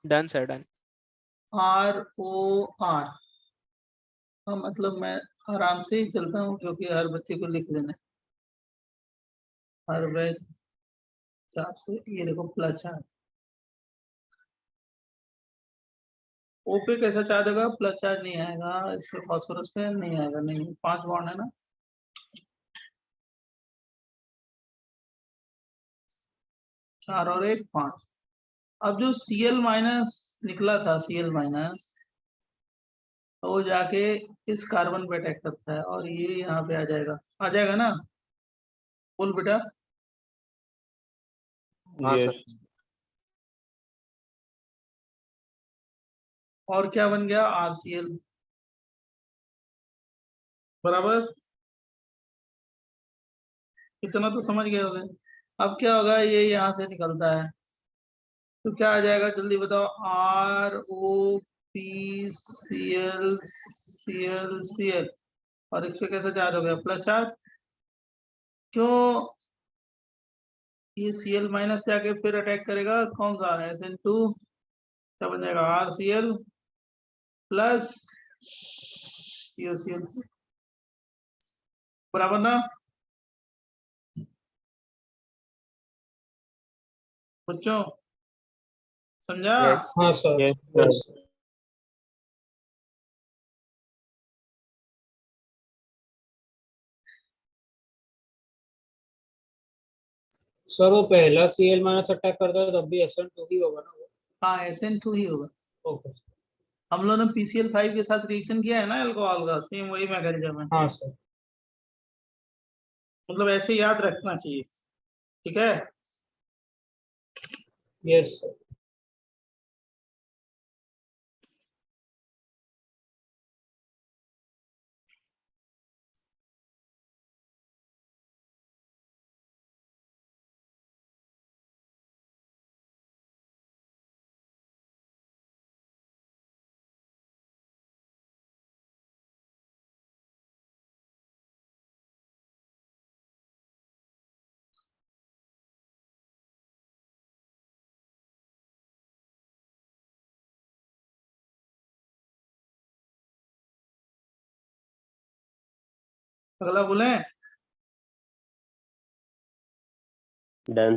done sir done. ROR का मतलब मैं आराम से ही चलता हूँ क्योंकि हर बच्चे को लिख लेना है हर बैच हिसाब से। ये देखो प्लस चार्ज, O पे कैसा चार्ज होगा, प्लस चार्ज नहीं आएगा, इस पे फास्फोरस पे नहीं आएगा, नहीं 5 बॉन्ड है ना, 4 और 1 5। अब जो Cl माइनस निकला था, Cl माइनस, तो वो जाके इस कार्बन पे अटैक करता है और ये यहाँ पे आ जाएगा ना, बोल बेटा। हाँ यस। सर। और क्या बन गया RCl बराबर, इतना तो समझ गए होगे। अब क्या होगा, ये यहाँ से निकलता है तो क्या आ जाएगा जल्दी बताओ, ROPCl और इस पे कैसे चार्ज हो गया, प्लस चार्ज। क्यों, ये Cl माइनस जाके फिर अटैक करेगा कौन सा SN2, क्या बन जाएगा RCl प्लस PuCl बराबर ना बच्चों, समझा। यस। हाँ sir. Yes sir. Yes sir. वो पहला Cl माइनस अटैक करता है तब भी SN2 ही होगा ना वो? हाँ SN2 ही होगा। ओके। हम लोगों ने PCl5 के साथ रिएक्शन किया है ना अल्कोहल का, सेम वही मैकेनिज्म है, हाँ सर। मतलब ऐसे याद रखना चाहिए, ठीक है। Yes sir. अगला बोले, डन।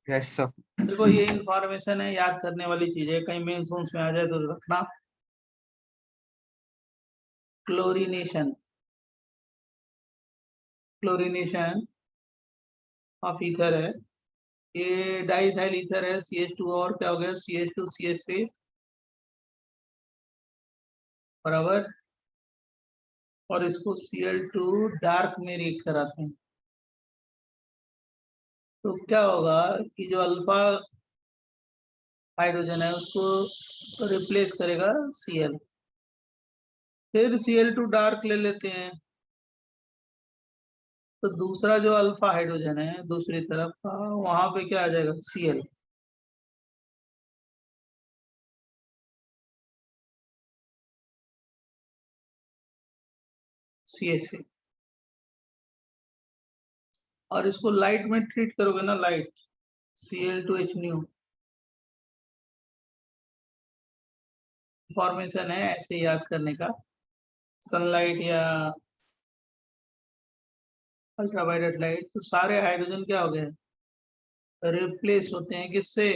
Yes sir. देखो ये इंफॉर्मेशन है, याद करने वाली चीज है, कहीं मेंस में आ जाए तो रखना। क्लोरीनेशन, क्लोरीनेशन ऑफ ईथर है, ये डाइथाइल ईथर है CH2 और क्या हो गया CH2 CH3 बराबर, और इसको Cl2 डार्क में रीड कराते हैं तो क्या होगा कि जो अल्फा हाइड्रोजन है उसको रिप्लेस करेगा Cl, फिर Cl2 डार्क ले लेते हैं तो दूसरा जो अल्फा हाइड्रोजन है दूसरी तरफ का, वहां पे क्या आ जाएगा Cl, CH3। और इसको लाइट में ट्रीट करोगे ना, लाइट Cl2H न्यू फॉर्मेशन है, ऐसे याद करने का। सनलाइट या अल्ट्रावायलेट लाइट, तो सारे हाइड्रोजन क्या हो गए, रिप्लेस होते हैं किससे,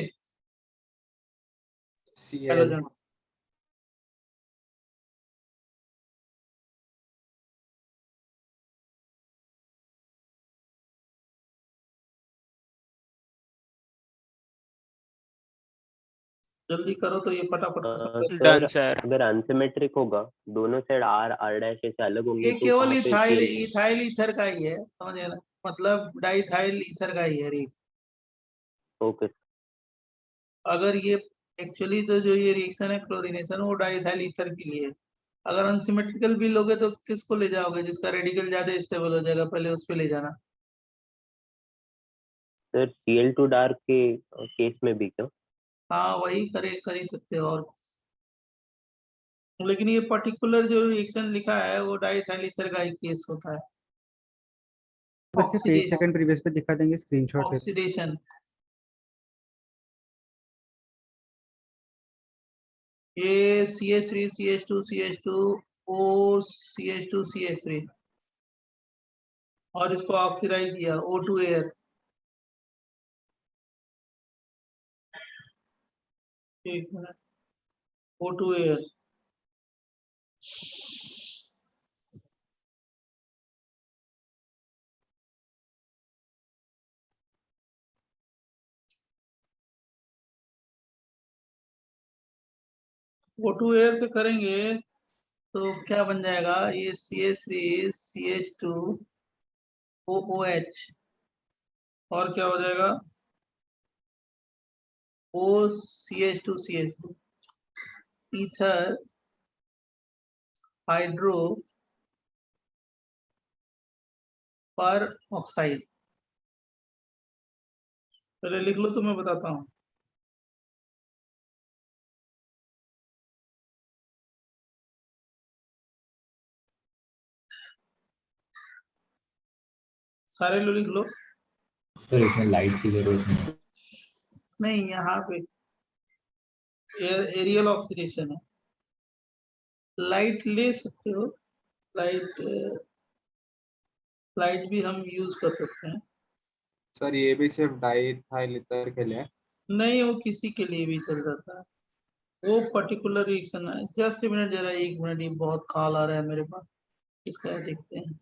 Cl. हाइड्रोजन। जल्दी करो तो ये फटाफट खत्म कर। सर सर अगर अनसिमेट्रिक होगा, दोनों साइड आर आर डैश ऐसे अलग होंगे ये तो केवल कहाँ पे इथाइल Cl2? इथाइल ईथर का ही है, समझ गए ना, मतलब डाइथाइल ईथर का ही है रीड। ओके अगर ये एक्चुअली तो जो ये रिएक्शन है क्लोरीनेशन, वो डाइथाइल ईथर के लिए है। अगर अनसिमेट्रिकल भी लोगे तो किसको ले जाओगे, जिसका रेडिकल ज्यादा स्टेबल हो जाएगा, पहले उस पे ले जाना। सर Cl2 डार्क के केस में भी क्या? हाँ वही कर ही सकते हो। और लेकिन ये पर्टिकुलर जो रिएक्शन लिखा है वो डाइथाइल ईथर का ही केस होता है। बस ये पेज सेकंड प्रीवियस पे दिखा देंगे स्क्रीनशॉट ले। ऑक्सीडेशन, ये CH3 CH2 CH2 O CH2 CH3 और इसको ऑक्सीडाइज किया O2 एयर, एक minute, O2 air, O2 air से करेंगे तो क्या बन जाएगा, ये CH3 CH2 OOH और क्या हो जाएगा OCH2 CH2 ईथर हाइड्रो पर ऑक्साइड। पहले लिख लो तो मैं बताता हूँ। सारे लो लिख लो। सर इसमें लाइट की जरूरत नहीं। नहीं, यहाँ पे एरियल ऑक्सीडेशन है, लाइट ले सकते हो, लाइट लाइट भी हम यूज कर सकते हैं। सर ये भी सिर्फ डाइथाइल ईथर के लिए। नहीं, वो किसी के लिए भी चल जाता है, वो पर्टिकुलर रिएक्शन है। जस्ट मिनट, जरा एक मिनट, ये बहुत कॉल आ रहा है मेरे पास, इसका देखते हैं।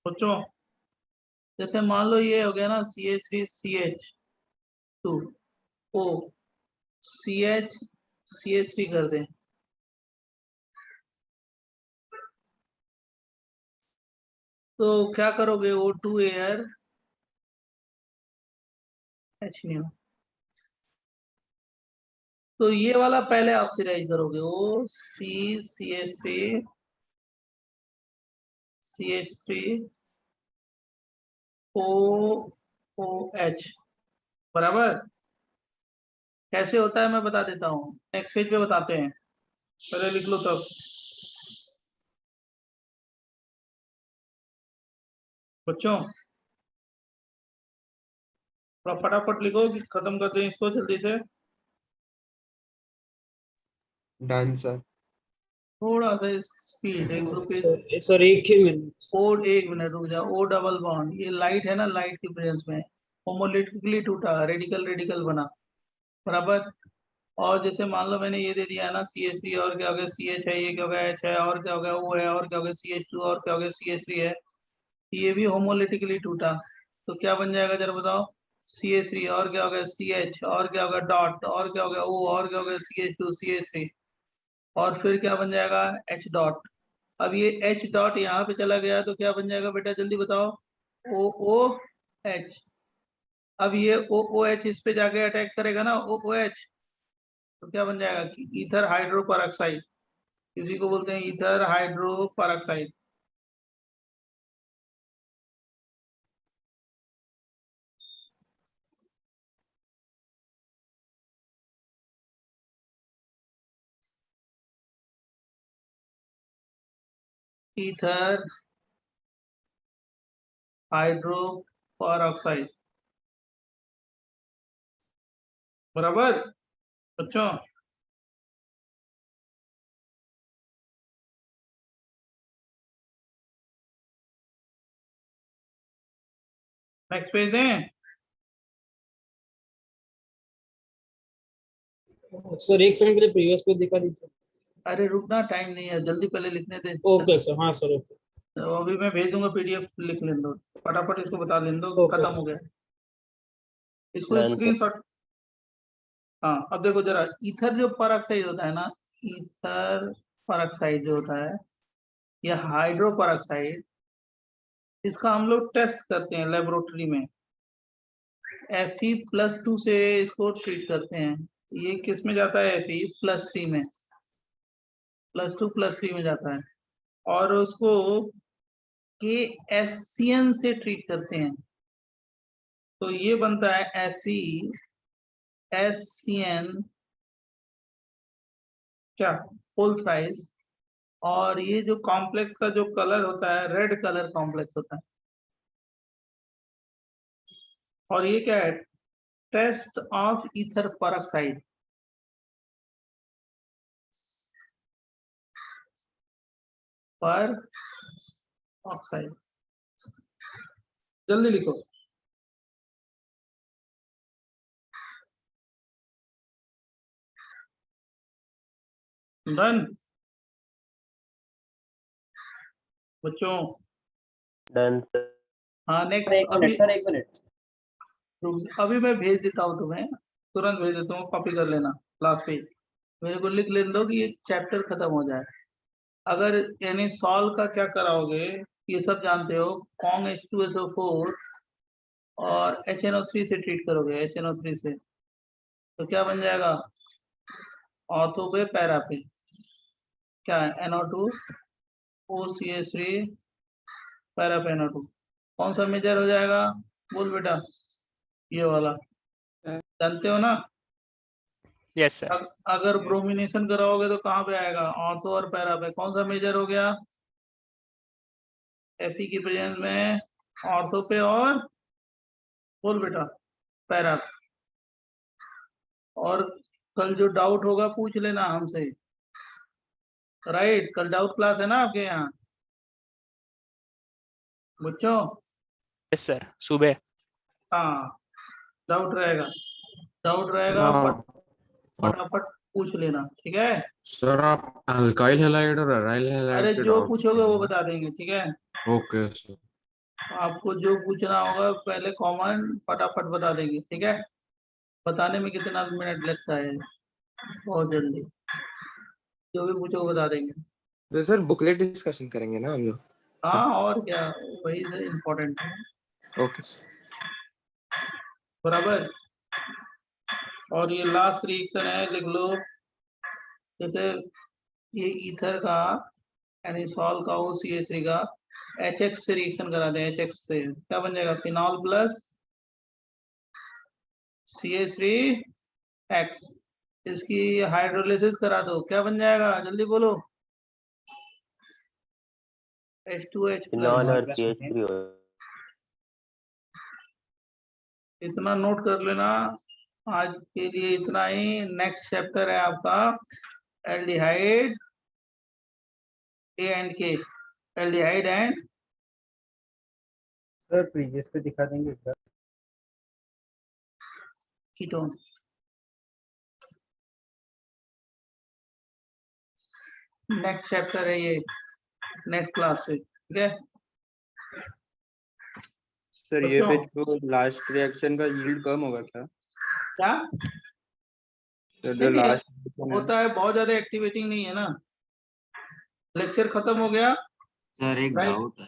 सोचो, जैसे मान लो ये हो गया ना CH3 CH2 O CH CH3 कर दें, तो क्या करोगे, O2 एयर H न्यू, तो ये वाला पहले ऑक्सीडाइज करोगे, O C CH3 CH3 OOH बराबर। कैसे होता है मैं बता देता हूँ, नेक्स्ट पेज पे बताते हैं, पहले लिख लो तब। बच्चों थोड़ा फटाफट लिखो कि खत्म कर दें इसको जल्दी से। Done sir. थोड़ा सा स्पीड, एक दो पेज। सर एक ही मिनट। और एक मिनट रुक जाओ। O डबल बॉन्ड, ये लाइट है ना, लाइट की प्रेजेंस में होमोलिटिकली टूटा, रेडिकल रेडिकल बना, बराबर। और जैसे मान लो मैंने ये दे दिया है ना CH3 और क्या हो गया CH है, ये क्या हो गया H है, और क्या हो गया O है, और क्या हो गया CH2 और क्या हो गया CH3 है, ये भी होमोलिटिकली टूटा तो क्या बन जाएगा जरा बताओ CH3 और क्या हो गया CH और क्या हो गया डॉट और क्या हो गया O और क्या हो गया CH2 CH3 और फिर क्या बन जाएगा H डॉट। अब ये H डॉट यहाँ पे चला गया तो क्या बन जाएगा बेटा जल्दी बताओ OOH। अब ये OOH इस पे जाके अटैक करेगा ना OOH तो क्या बन जाएगा कि ईथर हाइड्रो परऑक्साइड, इसी को बोलते हैं ether hydro peroxide. Ether hydro peroxide बराबर बच्चों। नेक्स्ट पेज दें। सर एक सेकंड के लिए प्रीवियस पेज दिखा दीजिए। अरे रुकना टाइम नहीं है जल्दी पहले लिखने दे। ओके सर, हाँ सर ओके। तो अभी मैं भेज दूंगा PDF लिख लेने दो फटाफट इसको बता लेने दो खत्म हो गया इसको Done, sir. स्क्रीनशॉट। हाँ अब देखो जरा ईथर जो परऑक्साइड होता है ना ईथर परऑक्साइड जो होता है या हाइड्रो परऑक्साइड इसका हम लोग टेस्ट करते हैं लेबोरेटरी में Fe+2 से इसको ट्रीट करते हैं। ये किस में जाता है Fe+3 में +2+3 में जाता है और उसको KSCN से ट्रीट करते हैं तो ये बनता है FeSCN क्या होल थ्राइस और ये जो कॉम्प्लेक्स का जो कलर होता है रेड कलर कॉम्प्लेक्स होता है और ये क्या है टेस्ट ऑफ ईथर परऑक्साइड। पर ऑक्साइड जल्दी लिखो डन बच्चों। Done, sir. हाँ सर नेक्स्ट एक मिनट सर, एक मिनट। अभी मैं भेज देता हूँ तुम्हें तुरंत भेज देता हूँ कॉपी कर लेना लास्ट पेज मेरे को लिख लेने दो कि ये चैप्टर खत्म हो जाए। अगर यानी सॉल्व का क्या कराओगे ये सब जानते हो कॉन्ग H2SO4 और HNO3 से ट्रीट करोगे HNO3 से तो क्या बन जाएगा ऑर्थो पे पैरा पे क्या है NO2 OCH3 पैरा पे NO2 कौन सा मेजर हो जाएगा बोल बेटा ये वाला जानते हो ना। Yes sir. अगर ब्रोमिनेशन कराओगे तो कहाँ पे आएगा ऑर्थो और पैरा पे कौन सा मेजर हो गया Fe की प्रेजेंस में ऑर्थो पे और बोल बेटा पैरा। और कल जो डाउट होगा पूछ लेना हमसे राइट कल डाउट क्लास है ना आपके यहाँ बच्चों। यस सर, सुबह। हाँ डाउट रहेगा हाँ फटाफट पूछ लेना ठीक है। सर आप अल्काइल हैलाइड और अराइल हैलाइड अरे के जो डाउट पूछोगे वो बता देंगे ठीक है। Okay sir. आपको जो पूछना होगा पहले कॉमन फटाफट बता देंगे ठीक है। बताने में कितना मिनट लगता है बहुत जल्दी जो भी पूछोगे बता देंगे। तो सर बुकलेट डिस्कशन करेंगे ना हम लोग। हाँ और क्या वही इम्पोर्टेंट है ओके सर। बराबर। और ये लास्ट रिएक्शन है लिख लो जैसे ये ईथर का यानी सॉल्व का OCH3 का HX से रिएक्शन करा दें HX से क्या बन जाएगा फिनॉल प्लस CH3X इसकी हाइड्रोलिसिस करा दो क्या बन जाएगा जल्दी बोलो H2H Phenol और प्लस। CH3 हो इतना नोट कर लेना आज के लिए इतना ही। नेक्स्ट चैप्टर है आपका aldehyde A and K aldehyde and sir previous पे दिखा देंगे क्या कीटोन। नेक्स्ट चैप्टर है ये, नेक्स्ट क्लास से, ठीक है। सर ये बच्चों, पेज को लास्ट रिएक्शन का यील्ड कम होगा क्या? क्या सर जो नहीं लास्ट होता है, बहुत ज्यादा एक्टिवेटिंग नहीं है ना। लेक्चर खत्म हो गया। सर एक राइट, डाउट है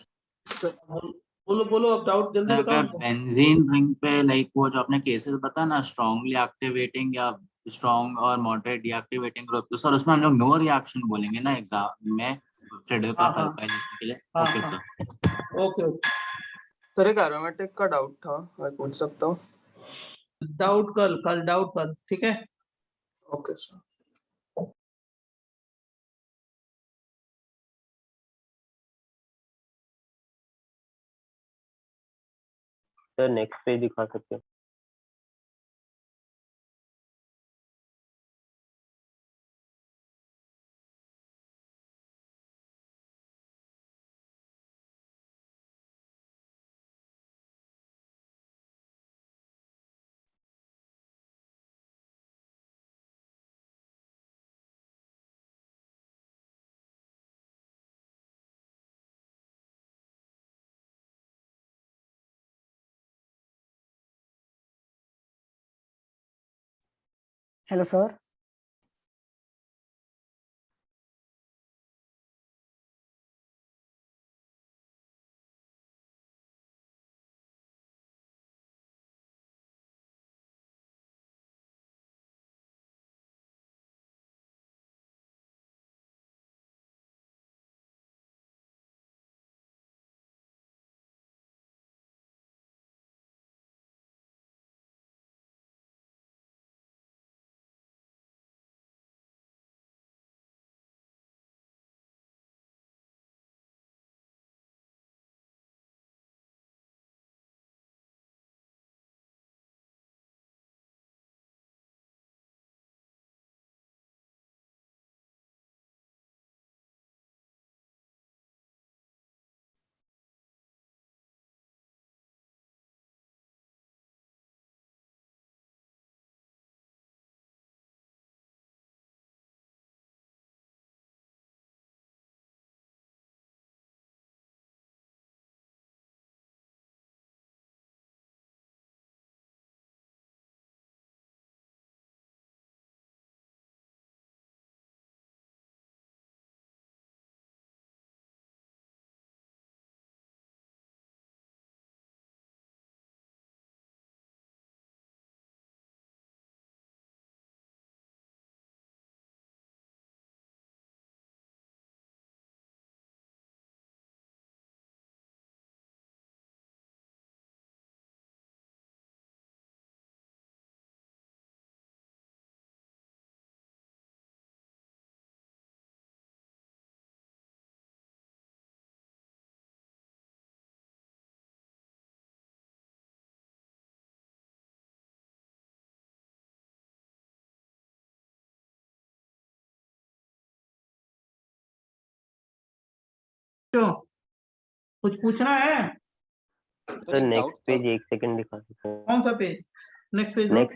बोलो बोलो, अब डाउट जल्दी सर, बताओ अगर हमको। बेंजीन रिंग पे लाइक वो जो आपने केसेस बताया ना, स्ट्रांगली एक्टिवेटिंग या स्ट्रांग और मॉडरेट डीएक्टिवेटिंग ग्रुप, तो सर उसमें हम लोग नो रिएक्शन बोलेंगे ना एग्जाम में, फ्रेडरिक हाँ ऑफ हाँ अल्काइल्स के लिए। हाँ ओके हाँ, सर। Okay okay. सर एक एरोमेटिक का डाउट था, मैं पूछ सकता हूँ? डाउट कल डाउट कल, ठीक है। Okay sir. Sir next page दिखा सकते हैं? Hello sir. क्यों, कुछ पूछना है? सर नेक्स्ट पेज एक सेकंड दिखा सकते हैं? कौन सा पेज? नेक्स्ट पेज लो। नेक्स्ट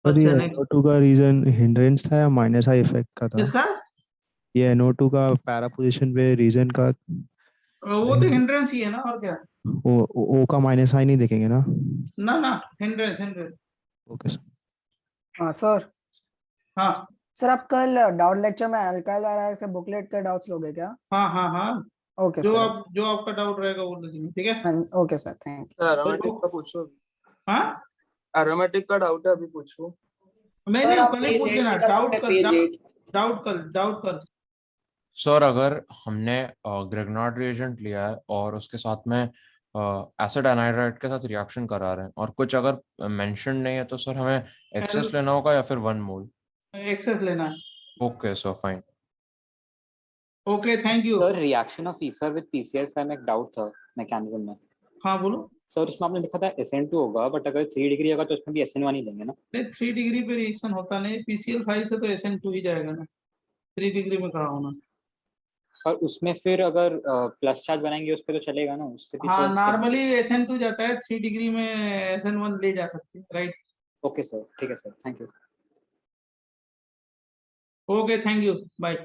सर ये अच्छा नेक्स्ट, NO2 का रीजन हिंड्रेंस था या माइनस आई इफेक्ट का था? किसका? ये NO2 का पैरा पोजीशन पे रीजन का, वो तो हिंड्रेंस ही है ना, और क्या। ओ का माइनस आई नहीं देखेंगे ना? ना हिंड्रेंस हिंड्रेंस। Okay sir. हाँ सर। हाँ सर आप कल डाउट लेक्चर में अल्काइल के बुकलेट के डाउट्स लोगे क्या? हाँ हाँ हाँ, ओके सर। जो आपका डाउट रहेगा वो लिखेंगे, ठीक है। हाँ okay sir, thank you. Sir aromatic का पूछो। हाँ, एरोमेटिक का डाउट है, अभी पूछो। नहीं सर नहीं, आप कल ही पेज पूछ 8 देना। दिखा सकते हैं, पेज 8। डाउट कल। सर अगर हमने ग्रेगनॉर्ड रिएजेंट लिया है और उसके साथ में एसिड एनाइड्राइड के साथ रिएक्शन करा रहे हैं और कुछ अगर मेंशन नहीं है, तो सर हमें एक्सेस लेना होगा या फिर 1 मोल? एक्सेस लेना है। Okay sir, fine. Okay thank you. Sir reaction of ether with PCl में एक डाउट था मैकेनिज्म में। हाँ बोलो। सर उसमें आपने लिखा था SN2 होगा, बट अगर 3 डिग्री होगा तो उसमें भी SN1 ही लेंगे ना? नहीं, 3 डिग्री पे रिएक्शन होता नहीं, PCl5 से तो SN2 ही जाएगा ना, 3 डिग्री में कहा होना। और उसमें फिर अगर प्लस चार्ज बनाएंगे उस पर तो चलेगा ना, उससे भी हाँ तो। नॉर्मली SN2 जाता है, 3 डिग्री में SN1 ले जा सकते हैं, राइट। ओके सर, ठीक है sir, thank you. Okay, thank you, bye.